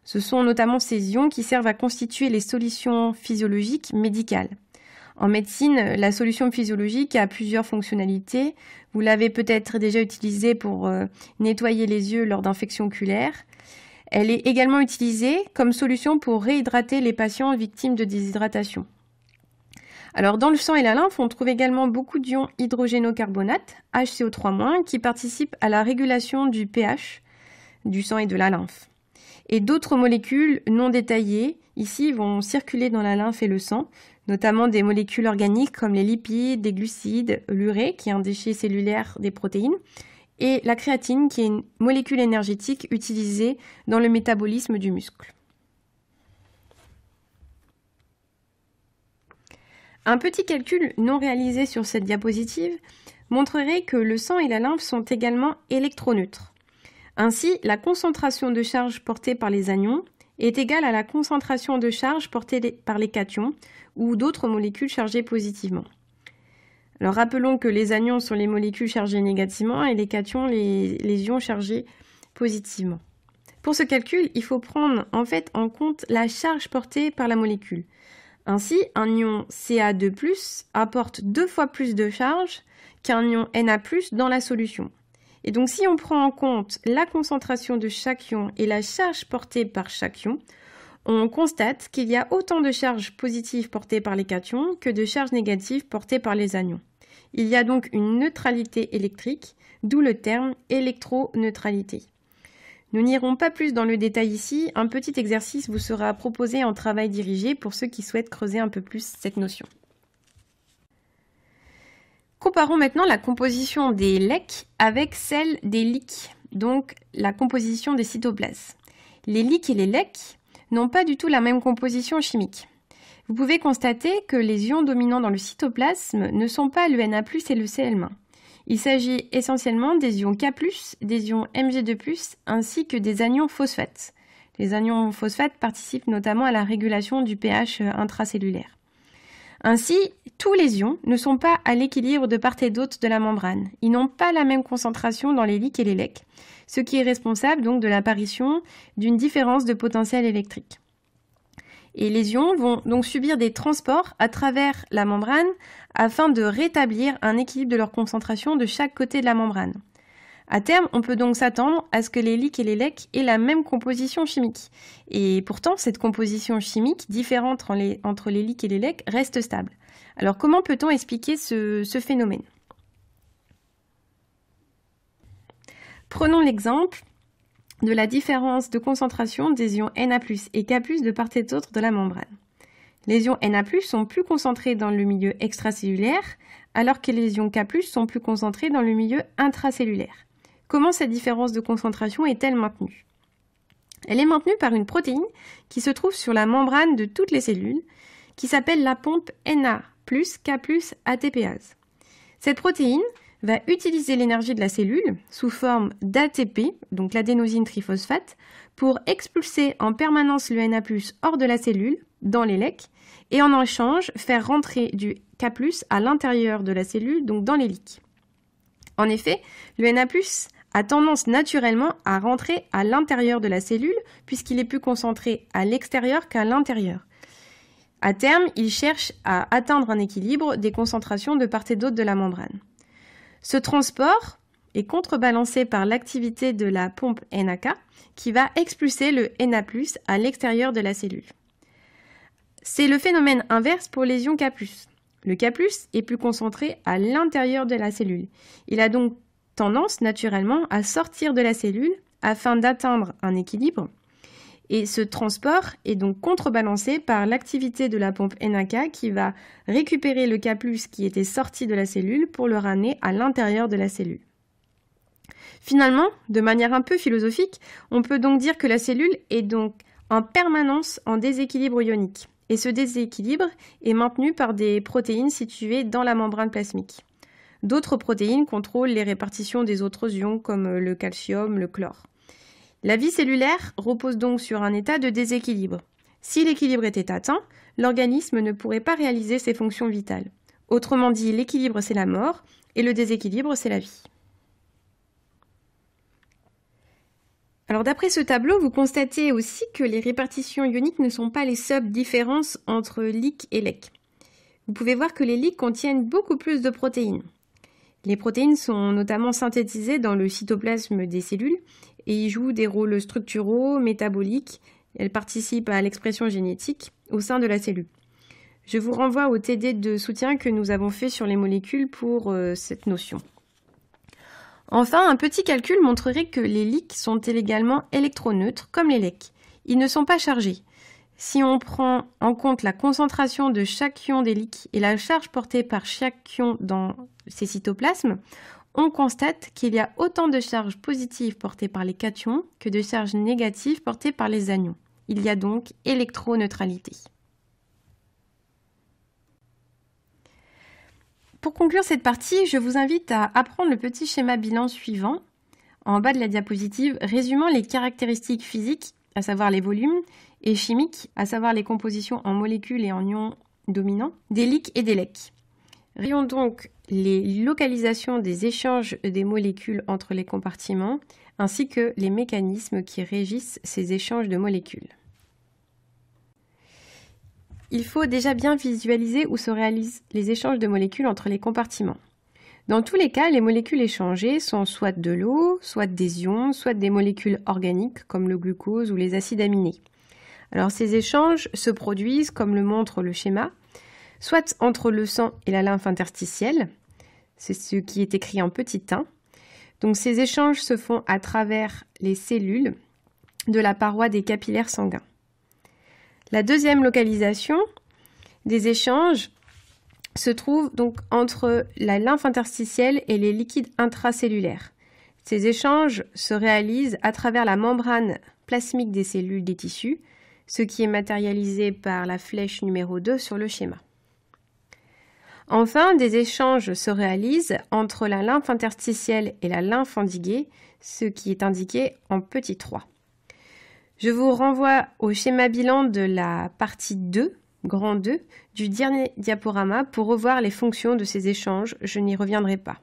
S1: Ce sont notamment ces ions qui servent à constituer les solutions physiologiques médicales. En médecine, la solution physiologique a plusieurs fonctionnalités. Vous l'avez peut-être déjà utilisée pour nettoyer les yeux lors d'infections oculaires. Elle est également utilisée comme solution pour réhydrater les patients victimes de déshydratation. Alors dans le sang et la lymphe, on trouve également beaucoup d'ions hydrogénocarbonate, HCO3-, qui participent à la régulation du pH du sang et de la lymphe. Et d'autres molécules non détaillées ici vont circuler dans la lymphe et le sang, notamment des molécules organiques comme les lipides, les glucides, l'urée qui est un déchet cellulaire des protéines, et la créatine qui est une molécule énergétique utilisée dans le métabolisme du muscle. Un petit calcul non réalisé sur cette diapositive montrerait que le sang et la lymphe sont également électroneutres. Ainsi, la concentration de charge portée par les anions est égale à la concentration de charge portée par les cations ou d'autres molécules chargées positivement. Alors rappelons que les anions sont les molécules chargées négativement et les cations les ions chargés positivement. Pour ce calcul, il faut prendre en compte la charge portée par la molécule. Ainsi, un ion Ca2+ apporte 2 fois plus de charge qu'un ion Na+ dans la solution. Et donc si on prend en compte la concentration de chaque ion et la charge portée par chaque ion, on constate qu'il y a autant de charges positives portées par les cations que de charges négatives portées par les anions. Il y a donc une neutralité électrique, d'où le terme électroneutralité. Nous n'irons pas plus dans le détail ici, un petit exercice vous sera proposé en travail dirigé pour ceux qui souhaitent creuser un peu plus cette notion. Comparons maintenant la composition des LEC avec celle des LIC, donc la composition des cytoplasmes. Les LIC et les LEC n'ont pas du tout la même composition chimique. Vous pouvez constater que les ions dominants dans le cytoplasme ne sont pas le Na+ et le Cl-. Il s'agit essentiellement des ions K+, des ions Mg2+, ainsi que des anions phosphates. Les anions phosphates participent notamment à la régulation du pH intracellulaire. Ainsi, tous les ions ne sont pas à l'équilibre de part et d'autre de la membrane. Ils n'ont pas la même concentration dans les LIC et les LEC, ce qui est responsable donc de l'apparition d'une différence de potentiel électrique. Et les ions vont donc subir des transports à travers la membrane afin de rétablir un équilibre de leur concentration de chaque côté de la membrane. À terme, on peut donc s'attendre à ce que les LIC et les LEC aient la même composition chimique. Et pourtant, cette composition chimique différente entre les LIC et les LEC reste stable. Alors comment peut-on expliquer ce phénomène? Prenons l'exemple de la différence de concentration des ions Na+ et K+ de part et d'autre de la membrane. Les ions Na+ sont plus concentrés dans le milieu extracellulaire, alors que les ions K+ sont plus concentrés dans le milieu intracellulaire. Comment cette différence de concentration est-elle maintenue? Elle est maintenue par une protéine qui se trouve sur la membrane de toutes les cellules, qui s'appelle la pompe Na+K+ ATPase. Cette protéine va utiliser l'énergie de la cellule sous forme d'ATP, donc l'adénosine triphosphate, pour expulser en permanence le Na+ hors de la cellule, dans les LEC, et en échange faire rentrer du K+ à l'intérieur de la cellule, donc dans les LIC. En effet, le Na+ a tendance naturellement à rentrer à l'intérieur de la cellule puisqu'il est plus concentré à l'extérieur qu'à l'intérieur. À terme, il cherche à atteindre un équilibre des concentrations de part et d'autre de la membrane. Ce transport est contrebalancé par l'activité de la pompe NaK qui va expulser le Na+ à l'extérieur de la cellule. C'est le phénomène inverse pour les ions K+. Le K+ est plus concentré à l'intérieur de la cellule. Il a donc tendance naturellement à sortir de la cellule afin d'atteindre un équilibre. Et ce transport est donc contrebalancé par l'activité de la pompe NaK qui va récupérer le K+ qui était sorti de la cellule pour le ramener à l'intérieur de la cellule. Finalement, de manière un peu philosophique, on peut donc dire que la cellule est donc en permanence en déséquilibre ionique. Et ce déséquilibre est maintenu par des protéines situées dans la membrane plasmique. D'autres protéines contrôlent les répartitions des autres ions comme le calcium, le chlore. La vie cellulaire repose donc sur un état de déséquilibre. Si l'équilibre était atteint, l'organisme ne pourrait pas réaliser ses fonctions vitales. Autrement dit, l'équilibre c'est la mort et le déséquilibre c'est la vie. Alors d'après ce tableau, vous constatez aussi que les répartitions ioniques ne sont pas les seules différences entre LIC et LEC. Vous pouvez voir que les LIC contiennent beaucoup plus de protéines. Les protéines sont notamment synthétisées dans le cytoplasme des cellules et y jouent des rôles structuraux, métaboliques. Elles participent à l'expression génétique au sein de la cellule. Je vous renvoie au TD de soutien que nous avons fait sur les molécules pour cette notion. Enfin, un petit calcul montrerait que les LIC sont également électroneutres comme les LEC. Ils ne sont pas chargés. Si on prend en compte la concentration de chaque ion des LIC et la charge portée par chaque ion dans ces cytoplasmes, on constate qu'il y a autant de charges positives portées par les cations que de charges négatives portées par les anions. Il y a donc électroneutralité. Pour conclure cette partie, je vous invite à apprendre le petit schéma bilan suivant, en bas de la diapositive, résumant les caractéristiques physiques, à savoir les volumes, et chimiques, à savoir les compositions en molécules et en ions dominants, des LIC et des LEC. Rayons donc les localisations des échanges des molécules entre les compartiments, ainsi que les mécanismes qui régissent ces échanges de molécules. Il faut déjà bien visualiser où se réalisent les échanges de molécules entre les compartiments. Dans tous les cas, les molécules échangées sont soit de l'eau, soit des ions, soit des molécules organiques comme le glucose ou les acides aminés. Alors ces échanges se produisent, comme le montre le schéma, soit entre le sang et la lymphe interstitielle, c'est ce qui est écrit en petit 1. Donc ces échanges se font à travers les cellules de la paroi des capillaires sanguins. La deuxième localisation des échanges se trouve donc entre la lymphe interstitielle et les liquides intracellulaires. Ces échanges se réalisent à travers la membrane plasmique des cellules des tissus, ce qui est matérialisé par la flèche numéro 2 sur le schéma. Enfin, des échanges se réalisent entre la lymphe interstitielle et la lymphe endiguée, ce qui est indiqué en petit 3. Je vous renvoie au schéma bilan de la partie 2, grand 2, du dernier diaporama pour revoir les fonctions de ces échanges. Je n'y reviendrai pas.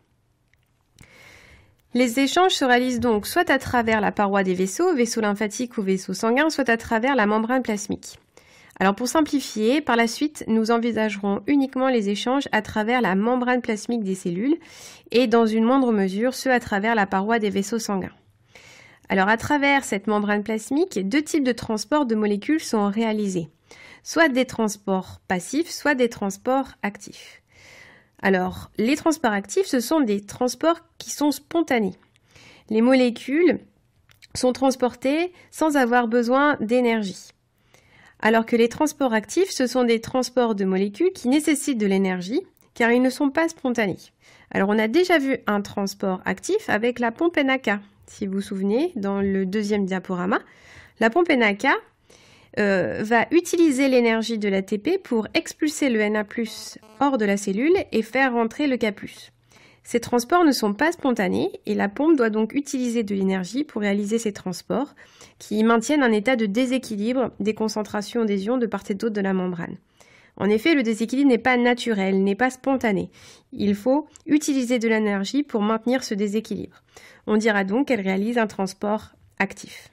S1: Les échanges se réalisent donc soit à travers la paroi des vaisseaux lymphatiques ou vaisseaux sanguins, soit à travers la membrane plasmique. Alors pour simplifier, par la suite, nous envisagerons uniquement les échanges à travers la membrane plasmique des cellules et dans une moindre mesure ceux à travers la paroi des vaisseaux sanguins. Alors à travers cette membrane plasmique, deux types de transports de molécules sont réalisés, soit des transports passifs, soit des transports actifs. Alors les transports actifs, ce sont des transports qui sont spontanés. Les molécules sont transportées sans avoir besoin d'énergie. Alors que les transports actifs, ce sont des transports de molécules qui nécessitent de l'énergie, car ils ne sont pas spontanés. Alors on a déjà vu un transport actif avec la pompe NaK. Si vous vous souvenez, dans le deuxième diaporama, la pompe NaK va utiliser l'énergie de l'ATP pour expulser le Na+ hors de la cellule et faire rentrer le K+. Ces transports ne sont pas spontanés et la pompe doit donc utiliser de l'énergie pour réaliser ces transports qui maintiennent un état de déséquilibre des concentrations des ions de part et d'autre de la membrane. En effet, le déséquilibre n'est pas naturel, n'est pas spontané. Il faut utiliser de l'énergie pour maintenir ce déséquilibre. On dira donc qu'elle réalise un transport actif.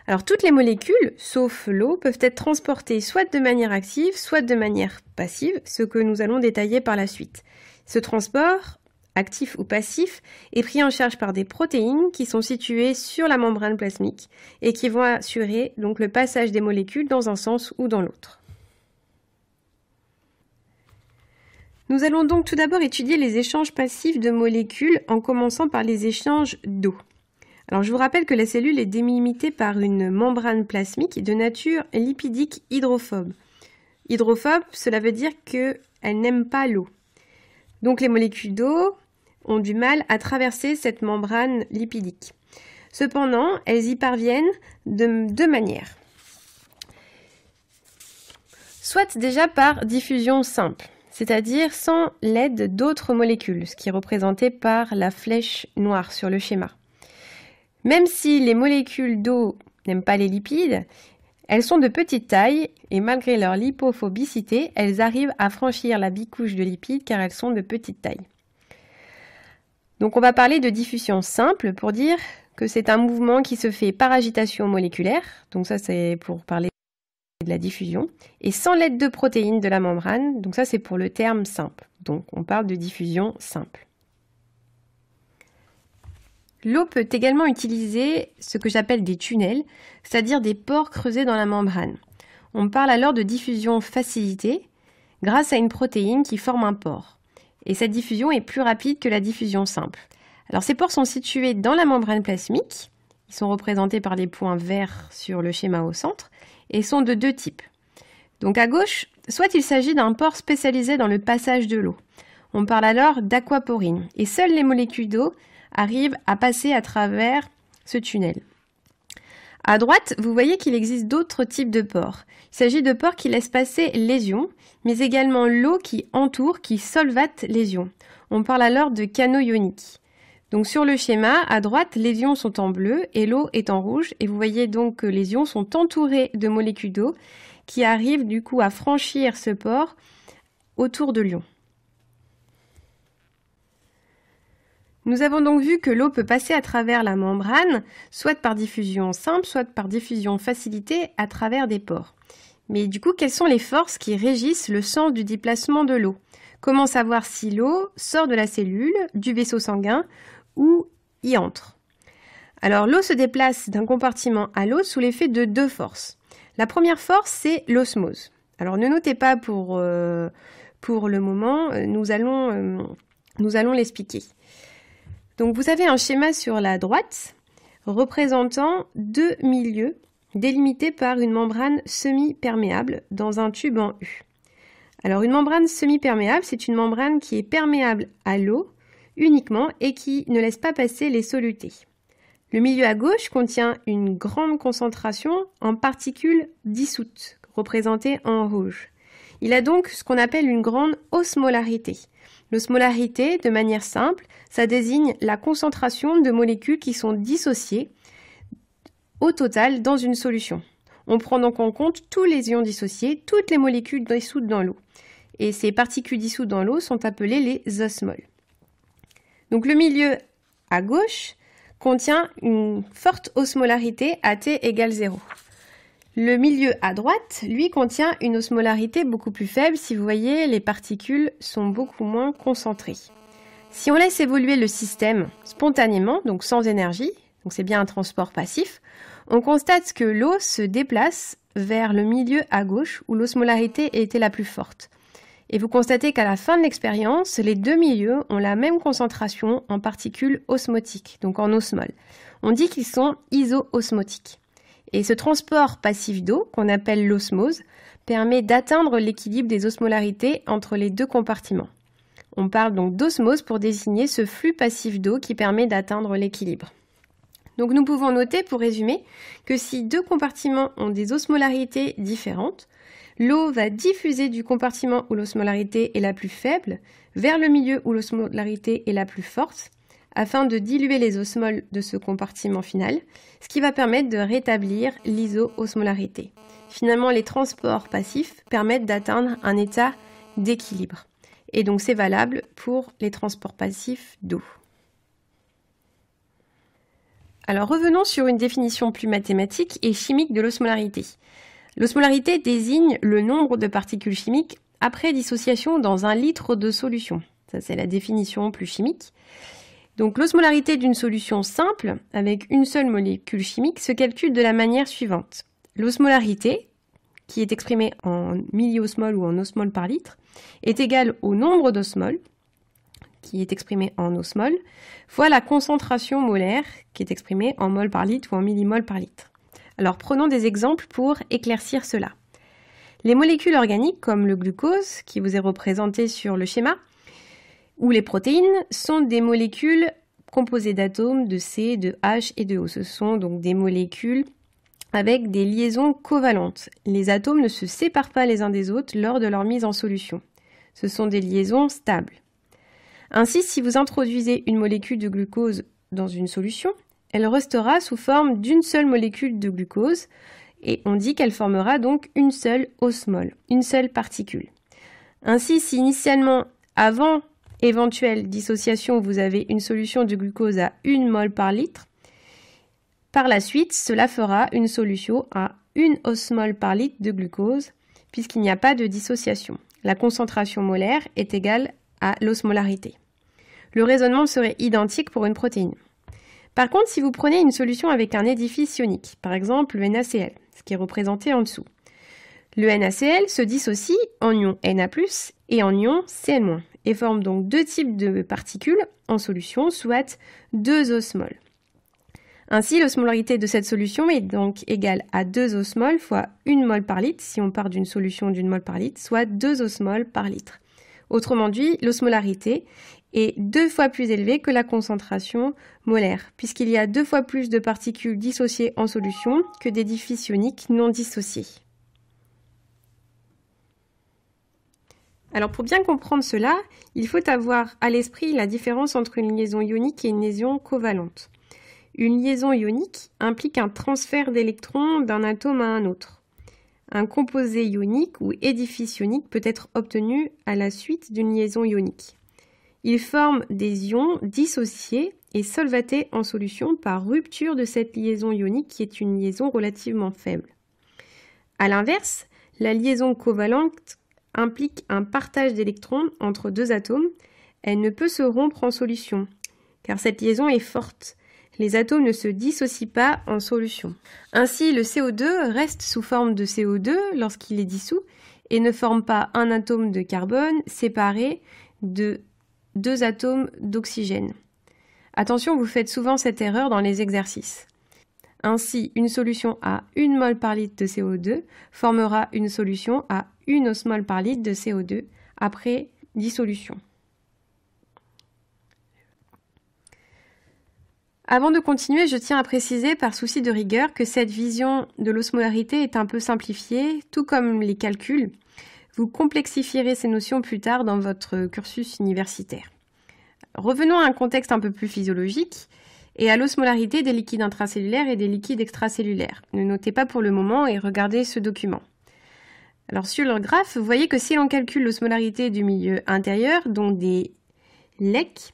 S1: Alors toutes les molécules, sauf l'eau, peuvent être transportées soit de manière active, soit de manière passive, ce que nous allons détailler par la suite. Ce transport, actif ou passif, est pris en charge par des protéines qui sont situées sur la membrane plasmique et qui vont assurer donc le passage des molécules dans un sens ou dans l'autre. Nous allons donc tout d'abord étudier les échanges passifs de molécules en commençant par les échanges d'eau. Alors je vous rappelle que la cellule est délimitée par une membrane plasmique de nature lipidique hydrophobe. Hydrophobe, cela veut dire qu'elle n'aime pas l'eau. Donc les molécules d'eau ont du mal à traverser cette membrane lipidique. Cependant, elles y parviennent de deux manières. Soit déjà par diffusion simple, c'est-à-dire sans l'aide d'autres molécules, ce qui est représenté par la flèche noire sur le schéma. Même si les molécules d'eau n'aiment pas les lipides, elles sont de petite taille et malgré leur lipophobicité, elles arrivent à franchir la bicouche de lipides car elles sont de petite taille. Donc on va parler de diffusion simple pour dire que c'est un mouvement qui se fait par agitation moléculaire, donc ça c'est pour parler de la diffusion, et sans l'aide de protéines de la membrane, donc ça c'est pour le terme simple, donc on parle de diffusion simple. L'eau peut également utiliser ce que j'appelle des tunnels, c'est-à-dire des pores creusés dans la membrane. On parle alors de diffusion facilitée grâce à une protéine qui forme un pore. Et cette diffusion est plus rapide que la diffusion simple. Alors ces pores sont situés dans la membrane plasmique, ils sont représentés par des points verts sur le schéma au centre, et sont de deux types. Donc à gauche, soit il s'agit d'un pore spécialisé dans le passage de l'eau. On parle alors d'aquaporine, et seules les molécules d'eau arrivent à passer à travers ce tunnel. À droite, vous voyez qu'il existe d'autres types de pores. Il s'agit de pores qui laissent passer les ions, mais également l'eau qui entoure, qui solvate les ions. On parle alors de canaux ioniques. Donc sur le schéma, à droite, les ions sont en bleu et l'eau est en rouge. Et vous voyez donc que les ions sont entourés de molécules d'eau qui arrivent du coup à franchir ce pore autour de l'ion. Nous avons donc vu que l'eau peut passer à travers la membrane, soit par diffusion simple, soit par diffusion facilitée à travers des pores. Mais du coup, quelles sont les forces qui régissent le sens du déplacement de l'eau? Comment savoir si l'eau sort de la cellule, du vaisseau sanguin ou y entre? Alors, l'eau se déplace d'un compartiment à l'autre sous l'effet de deux forces. La première force, c'est l'osmose. Alors, ne notez pas pour le moment, nous allons l'expliquer. Donc vous avez un schéma sur la droite représentant deux milieux délimités par une membrane semi-perméable dans un tube en U. Alors une membrane semi-perméable, c'est une membrane qui est perméable à l'eau uniquement et qui ne laisse pas passer les solutés. Le milieu à gauche contient une grande concentration en particules dissoutes, représentées en rouge. Il a donc ce qu'on appelle une grande osmolarité. L'osmolarité, de manière simple, ça désigne la concentration de molécules qui sont dissociées au total dans une solution. On prend donc en compte tous les ions dissociés, toutes les molécules dissoutes dans l'eau. Et ces particules dissoutes dans l'eau sont appelées les osmoles. Donc le milieu à gauche contient une forte osmolarité à T égale 0. Le milieu à droite, lui, contient une osmolarité beaucoup plus faible. Si vous voyez, les particules sont beaucoup moins concentrées. Si on laisse évoluer le système spontanément, donc sans énergie, donc c'est bien un transport passif, on constate que l'eau se déplace vers le milieu à gauche où l'osmolarité était la plus forte. Et vous constatez qu'à la fin de l'expérience, les deux milieux ont la même concentration en particules osmotiques, donc en osmoles. On dit qu'ils sont iso-osmotiques. Et ce transport passif d'eau, qu'on appelle l'osmose, permet d'atteindre l'équilibre des osmolarités entre les deux compartiments. On parle donc d'osmose pour désigner ce flux passif d'eau qui permet d'atteindre l'équilibre. Donc nous pouvons noter, pour résumer, que si deux compartiments ont des osmolarités différentes, L'eau va diffuser du compartiment où l'osmolarité est la plus faible vers le milieu où l'osmolarité est la plus forte, afin de diluer les osmoles de ce compartiment final, ce qui va permettre de rétablir l'iso-osmolarité. Finalement, les transports passifs permettent d'atteindre un état d'équilibre. Et donc c'est valable pour les transports passifs d'eau. Alors revenons sur une définition plus mathématique et chimique de l'osmolarité. L'osmolarité désigne le nombre de particules chimiques après dissociation dans un litre de solution. Ça, c'est la définition plus chimique. Donc l'osmolarité d'une solution simple, avec une seule molécule chimique, se calcule de la manière suivante. L'osmolarité, qui est exprimée en milliosmoles ou en osmoles par litre, est égale au nombre d'osmoles, qui est exprimé en osmoles, fois la concentration molaire, qui est exprimée en moles par litre ou en millimoles par litre. Alors prenons des exemples pour éclaircir cela. Les molécules organiques, comme le glucose, qui vous est représenté sur le schéma, ou les protéines, sont des molécules composées d'atomes de C, de H et de O. Ce sont donc des molécules avec des liaisons covalentes. Les atomes ne se séparent pas les uns des autres lors de leur mise en solution. Ce sont des liaisons stables. Ainsi, si vous introduisez une molécule de glucose dans une solution, elle restera sous forme d'une seule molécule de glucose et on dit qu'elle formera donc une seule osmole, une seule particule. Ainsi, si initialement, avant éventuelle dissociation, vous avez une solution de glucose à 1 mol par litre, par la suite, cela fera une solution à 1 osmole par litre de glucose puisqu'il n'y a pas de dissociation. La concentration molaire est égale à l'osmolarité. Le raisonnement serait identique pour une protéine. Par contre, si vous prenez une solution avec un édifice ionique, par exemple le NaCl, ce qui est représenté en dessous, le NaCl se dissocie en ion Na+, et en ion Cl-, et forme donc deux types de particules en solution, soit 2 osmoles. Ainsi, l'osmolarité de cette solution est donc égale à 2 osmoles fois 1 mol par litre, si on part d'une solution d'une mol par litre, soit 2 osmoles par litre. Autrement dit, l'osmolarité est 2 fois plus élevée que la concentration molaire, puisqu'il y a 2 fois plus de particules dissociées en solution que d'édifices ioniques non dissociés. Alors pour bien comprendre cela, il faut avoir à l'esprit la différence entre une liaison ionique et une liaison covalente. Une liaison ionique implique un transfert d'électrons d'un atome à un autre. Un composé ionique ou édifice ionique peut être obtenu à la suite d'une liaison ionique. Il forme des ions dissociés et solvatés en solution par rupture de cette liaison ionique qui est une liaison relativement faible. A l'inverse, la liaison covalente implique un partage d'électrons entre deux atomes. Elle ne peut se rompre en solution, car cette liaison est forte. Les atomes ne se dissocient pas en solution. Ainsi, le CO2 reste sous forme de CO2 lorsqu'il est dissous et ne forme pas un atome de carbone séparé de 2 atomes d'oxygène. Attention, vous faites souvent cette erreur dans les exercices. Ainsi, une solution à 1 mol par litre de CO2 formera une solution à 1 osmole par litre de CO2 après dissolution. Avant de continuer, je tiens à préciser par souci de rigueur que cette vision de l'osmolarité est un peu simplifiée, tout comme les calculs. Vous complexifierez ces notions plus tard dans votre cursus universitaire. Revenons à un contexte un peu plus physiologique et à l'osmolarité des liquides intracellulaires et des liquides extracellulaires. Ne notez pas pour le moment et regardez ce document. Alors sur le graphe, vous voyez que si l'on calcule l'osmolarité du milieu intérieur, donc des LEC,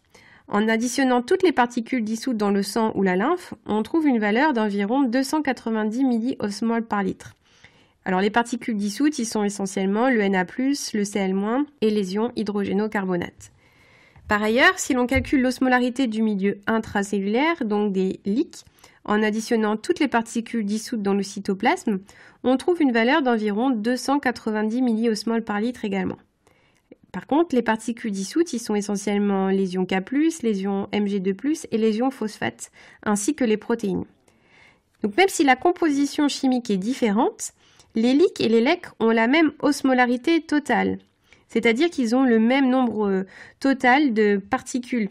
S1: en additionnant toutes les particules dissoutes dans le sang ou la lymphe, on trouve une valeur d'environ 290 milliosmoles par litre. Alors les particules dissoutes, ils sont essentiellement le Na+, le Cl- et les ions hydrogénocarbonates. Par ailleurs, si l'on calcule l'osmolarité du milieu intracellulaire, donc des LIC, en additionnant toutes les particules dissoutes dans le cytoplasme, on trouve une valeur d'environ 290 milliosmoles par litre également. Par contre, les particules dissoutes, ils sont essentiellement les ions K+, les ions Mg2+, et les ions phosphates, ainsi que les protéines. Donc même si la composition chimique est différente, les LIC et les LEC ont la même osmolarité totale, c'est-à-dire qu'ils ont le même nombre total de particules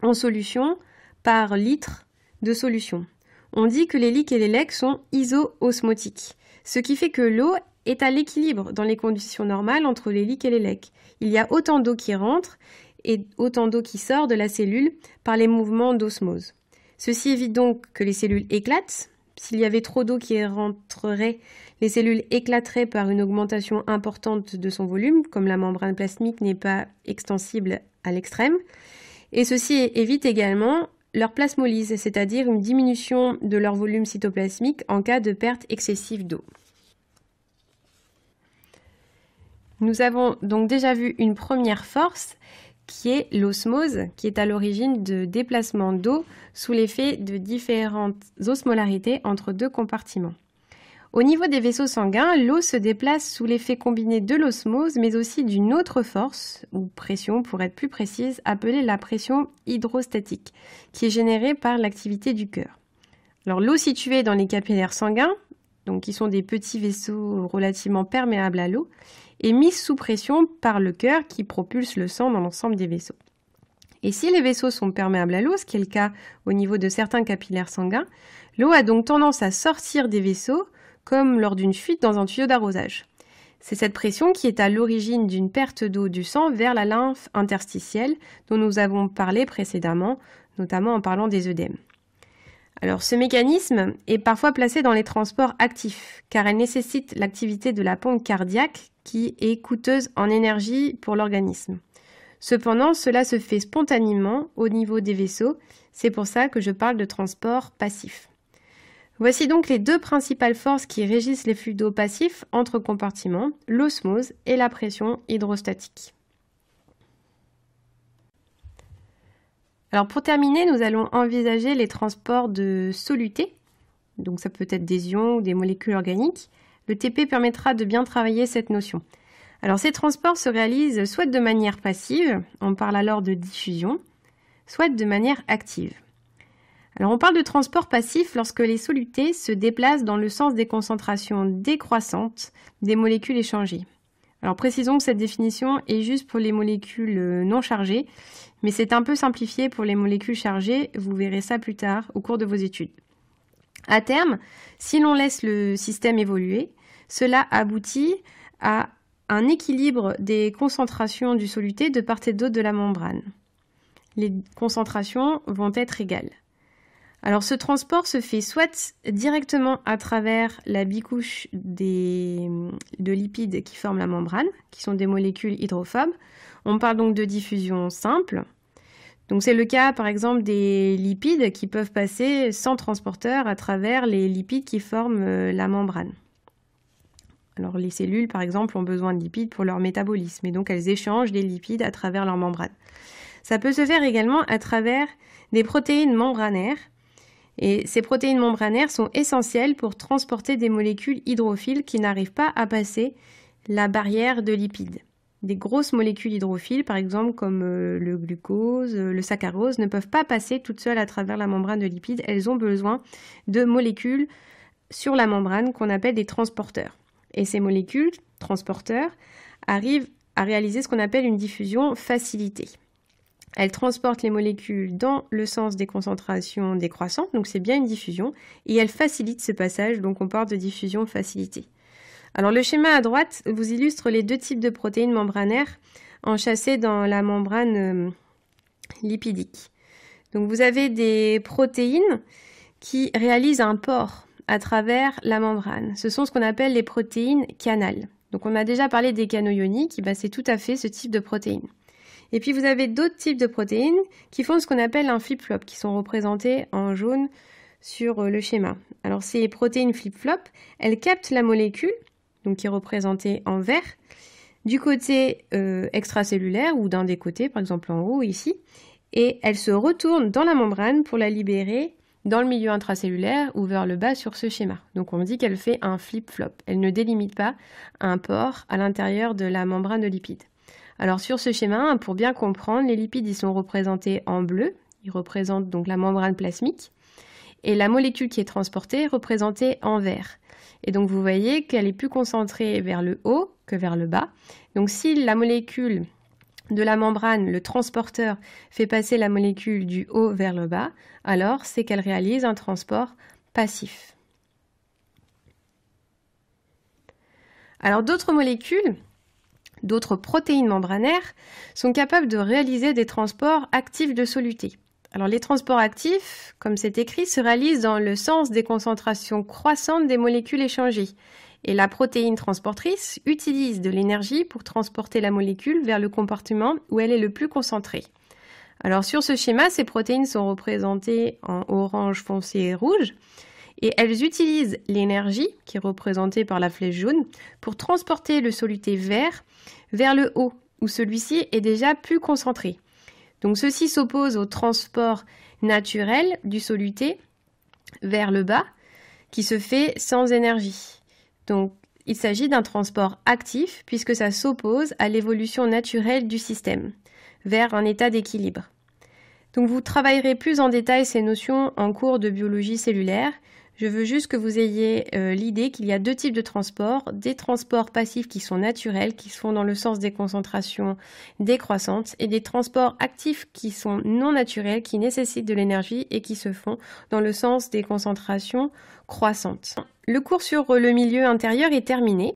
S1: en solution par litre de solution. On dit que les LIC et les LEC sont iso-osmotiques, ce qui fait que l'eau est à l'équilibre dans les conditions normales entre les leaks et les lecs. Il y a autant d'eau qui rentre et autant d'eau qui sort de la cellule par les mouvements d'osmose. Ceci évite donc que les cellules éclatent. S'il y avait trop d'eau qui rentrerait, les cellules éclateraient par une augmentation importante de son volume, comme la membrane plasmique n'est pas extensible à l'extrême. Et ceci évite également leur plasmolyse, c'est-à-dire une diminution de leur volume cytoplasmique en cas de perte excessive d'eau. Nous avons donc déjà vu une première force qui est l'osmose, qui est à l'origine de déplacements d'eau sous l'effet de différentes osmolarités entre deux compartiments. Au niveau des vaisseaux sanguins, l'eau se déplace sous l'effet combiné de l'osmose, mais aussi d'une autre force, ou pression pour être plus précise, appelée la pression hydrostatique, qui est générée par l'activité du cœur. Alors l'eau située dans les capillaires sanguins, donc qui sont des petits vaisseaux relativement perméables à l'eau, est mise sous pression par le cœur qui propulse le sang dans l'ensemble des vaisseaux. Et si les vaisseaux sont perméables à l'eau, ce qui est le cas au niveau de certains capillaires sanguins, l'eau a donc tendance à sortir des vaisseaux comme lors d'une fuite dans un tuyau d'arrosage. C'est cette pression qui est à l'origine d'une perte d'eau du sang vers la lymphe interstitielle dont nous avons parlé précédemment, notamment en parlant des œdèmes. Alors ce mécanisme est parfois placé dans les transports actifs car elle nécessite l'activité de la pompe cardiaque qui est coûteuse en énergie pour l'organisme. Cependant, cela se fait spontanément au niveau des vaisseaux, c'est pour ça que je parle de transport passif. Voici donc les deux principales forces qui régissent les flux d'eau passifs entre compartiments, l'osmose et la pression hydrostatique. Alors pour terminer, nous allons envisager les transports de solutés, donc ça peut être des ions ou des molécules organiques. Le TP permettra de bien travailler cette notion. Alors ces transports se réalisent soit de manière passive, on parle alors de diffusion, soit de manière active. Alors on parle de transport passif lorsque les solutés se déplacent dans le sens des concentrations décroissantes des molécules échangées. Alors précisons que cette définition est juste pour les molécules non chargées, mais c'est un peu simplifié pour les molécules chargées, vous verrez ça plus tard au cours de vos études. À terme, si l'on laisse le système évoluer, cela aboutit à un équilibre des concentrations du soluté de part et d'autre de la membrane. Les concentrations vont être égales. Alors ce transport se fait soit directement à travers la bicouche de lipides qui forment la membrane, qui sont des molécules hydrophobes. On parle donc de diffusion simple. Donc c'est le cas par exemple des lipides qui peuvent passer sans transporteur à travers les lipides qui forment la membrane. Alors les cellules par exemple ont besoin de lipides pour leur métabolisme et donc elles échangent des lipides à travers leur membrane. Ça peut se faire également à travers des protéines membranaires. Et ces protéines membranaires sont essentielles pour transporter des molécules hydrophiles qui n'arrivent pas à passer la barrière de lipides. Des grosses molécules hydrophiles, par exemple comme le glucose, le saccharose, ne peuvent pas passer toutes seules à travers la membrane de lipides. Elles ont besoin de molécules sur la membrane qu'on appelle des transporteurs. Et ces molécules transporteurs arrivent à réaliser ce qu'on appelle une diffusion facilitée. Elles transportent les molécules dans le sens des concentrations décroissantes, donc c'est bien une diffusion, et elles facilitent ce passage, donc on parle de diffusion facilitée. Alors le schéma à droite vous illustre les deux types de protéines membranaires enchâssées dans la membrane lipidique. Donc vous avez des protéines qui réalisent un port à travers la membrane. Ce sont ce qu'on appelle les protéines canales. Donc on a déjà parlé des canaux ioniques, c'est tout à fait ce type de protéines. Et puis vous avez d'autres types de protéines qui font ce qu'on appelle un flip-flop, qui sont représentées en jaune sur le schéma. Alors ces protéines flip-flop, elles captent la molécule, donc qui est représentée en vert, du côté extracellulaire ou d'un des côtés, par exemple en haut ici, et elles se retournent dans la membrane pour la libérer dans le milieu intracellulaire ou vers le bas sur ce schéma. Donc on dit qu'elle fait un flip-flop. Elle ne délimite pas un port à l'intérieur de la membrane de lipides. Alors sur ce schéma, pour bien comprendre, les lipides ils sont représentés en bleu, ils représentent donc la membrane plasmique, et la molécule qui est transportée est représentée en vert. Et donc vous voyez qu'elle est plus concentrée vers le haut que vers le bas. Donc si la molécule de la membrane, le transporteur, fait passer la molécule du haut vers le bas, alors c'est qu'elle réalise un transport passif. Alors d'autres molécules, d'autres protéines membranaires, sont capables de réaliser des transports actifs de soluté. Alors les transports actifs, comme c'est écrit, se réalisent dans le sens des concentrations croissantes des molécules échangées. Et la protéine transportrice utilise de l'énergie pour transporter la molécule vers le compartiment où elle est le plus concentrée. Alors sur ce schéma, ces protéines sont représentées en orange foncé et rouge. Et elles utilisent l'énergie, qui est représentée par la flèche jaune, pour transporter le soluté vert vers le haut, où celui-ci est déjà plus concentré. Donc ceci s'oppose au transport naturel du soluté vers le bas, qui se fait sans énergie. Donc il s'agit d'un transport actif, puisque ça s'oppose à l'évolution naturelle du système, vers un état d'équilibre. Donc vous travaillerez plus en détail ces notions en cours de biologie cellulaire. Je veux juste que vous ayez l'idée qu'il y a deux types de transports, des transports passifs qui sont naturels, qui se font dans le sens des concentrations décroissantes, et des transports actifs qui sont non naturels, qui nécessitent de l'énergie et qui se font dans le sens des concentrations croissantes. Le cours sur le milieu intérieur est terminé.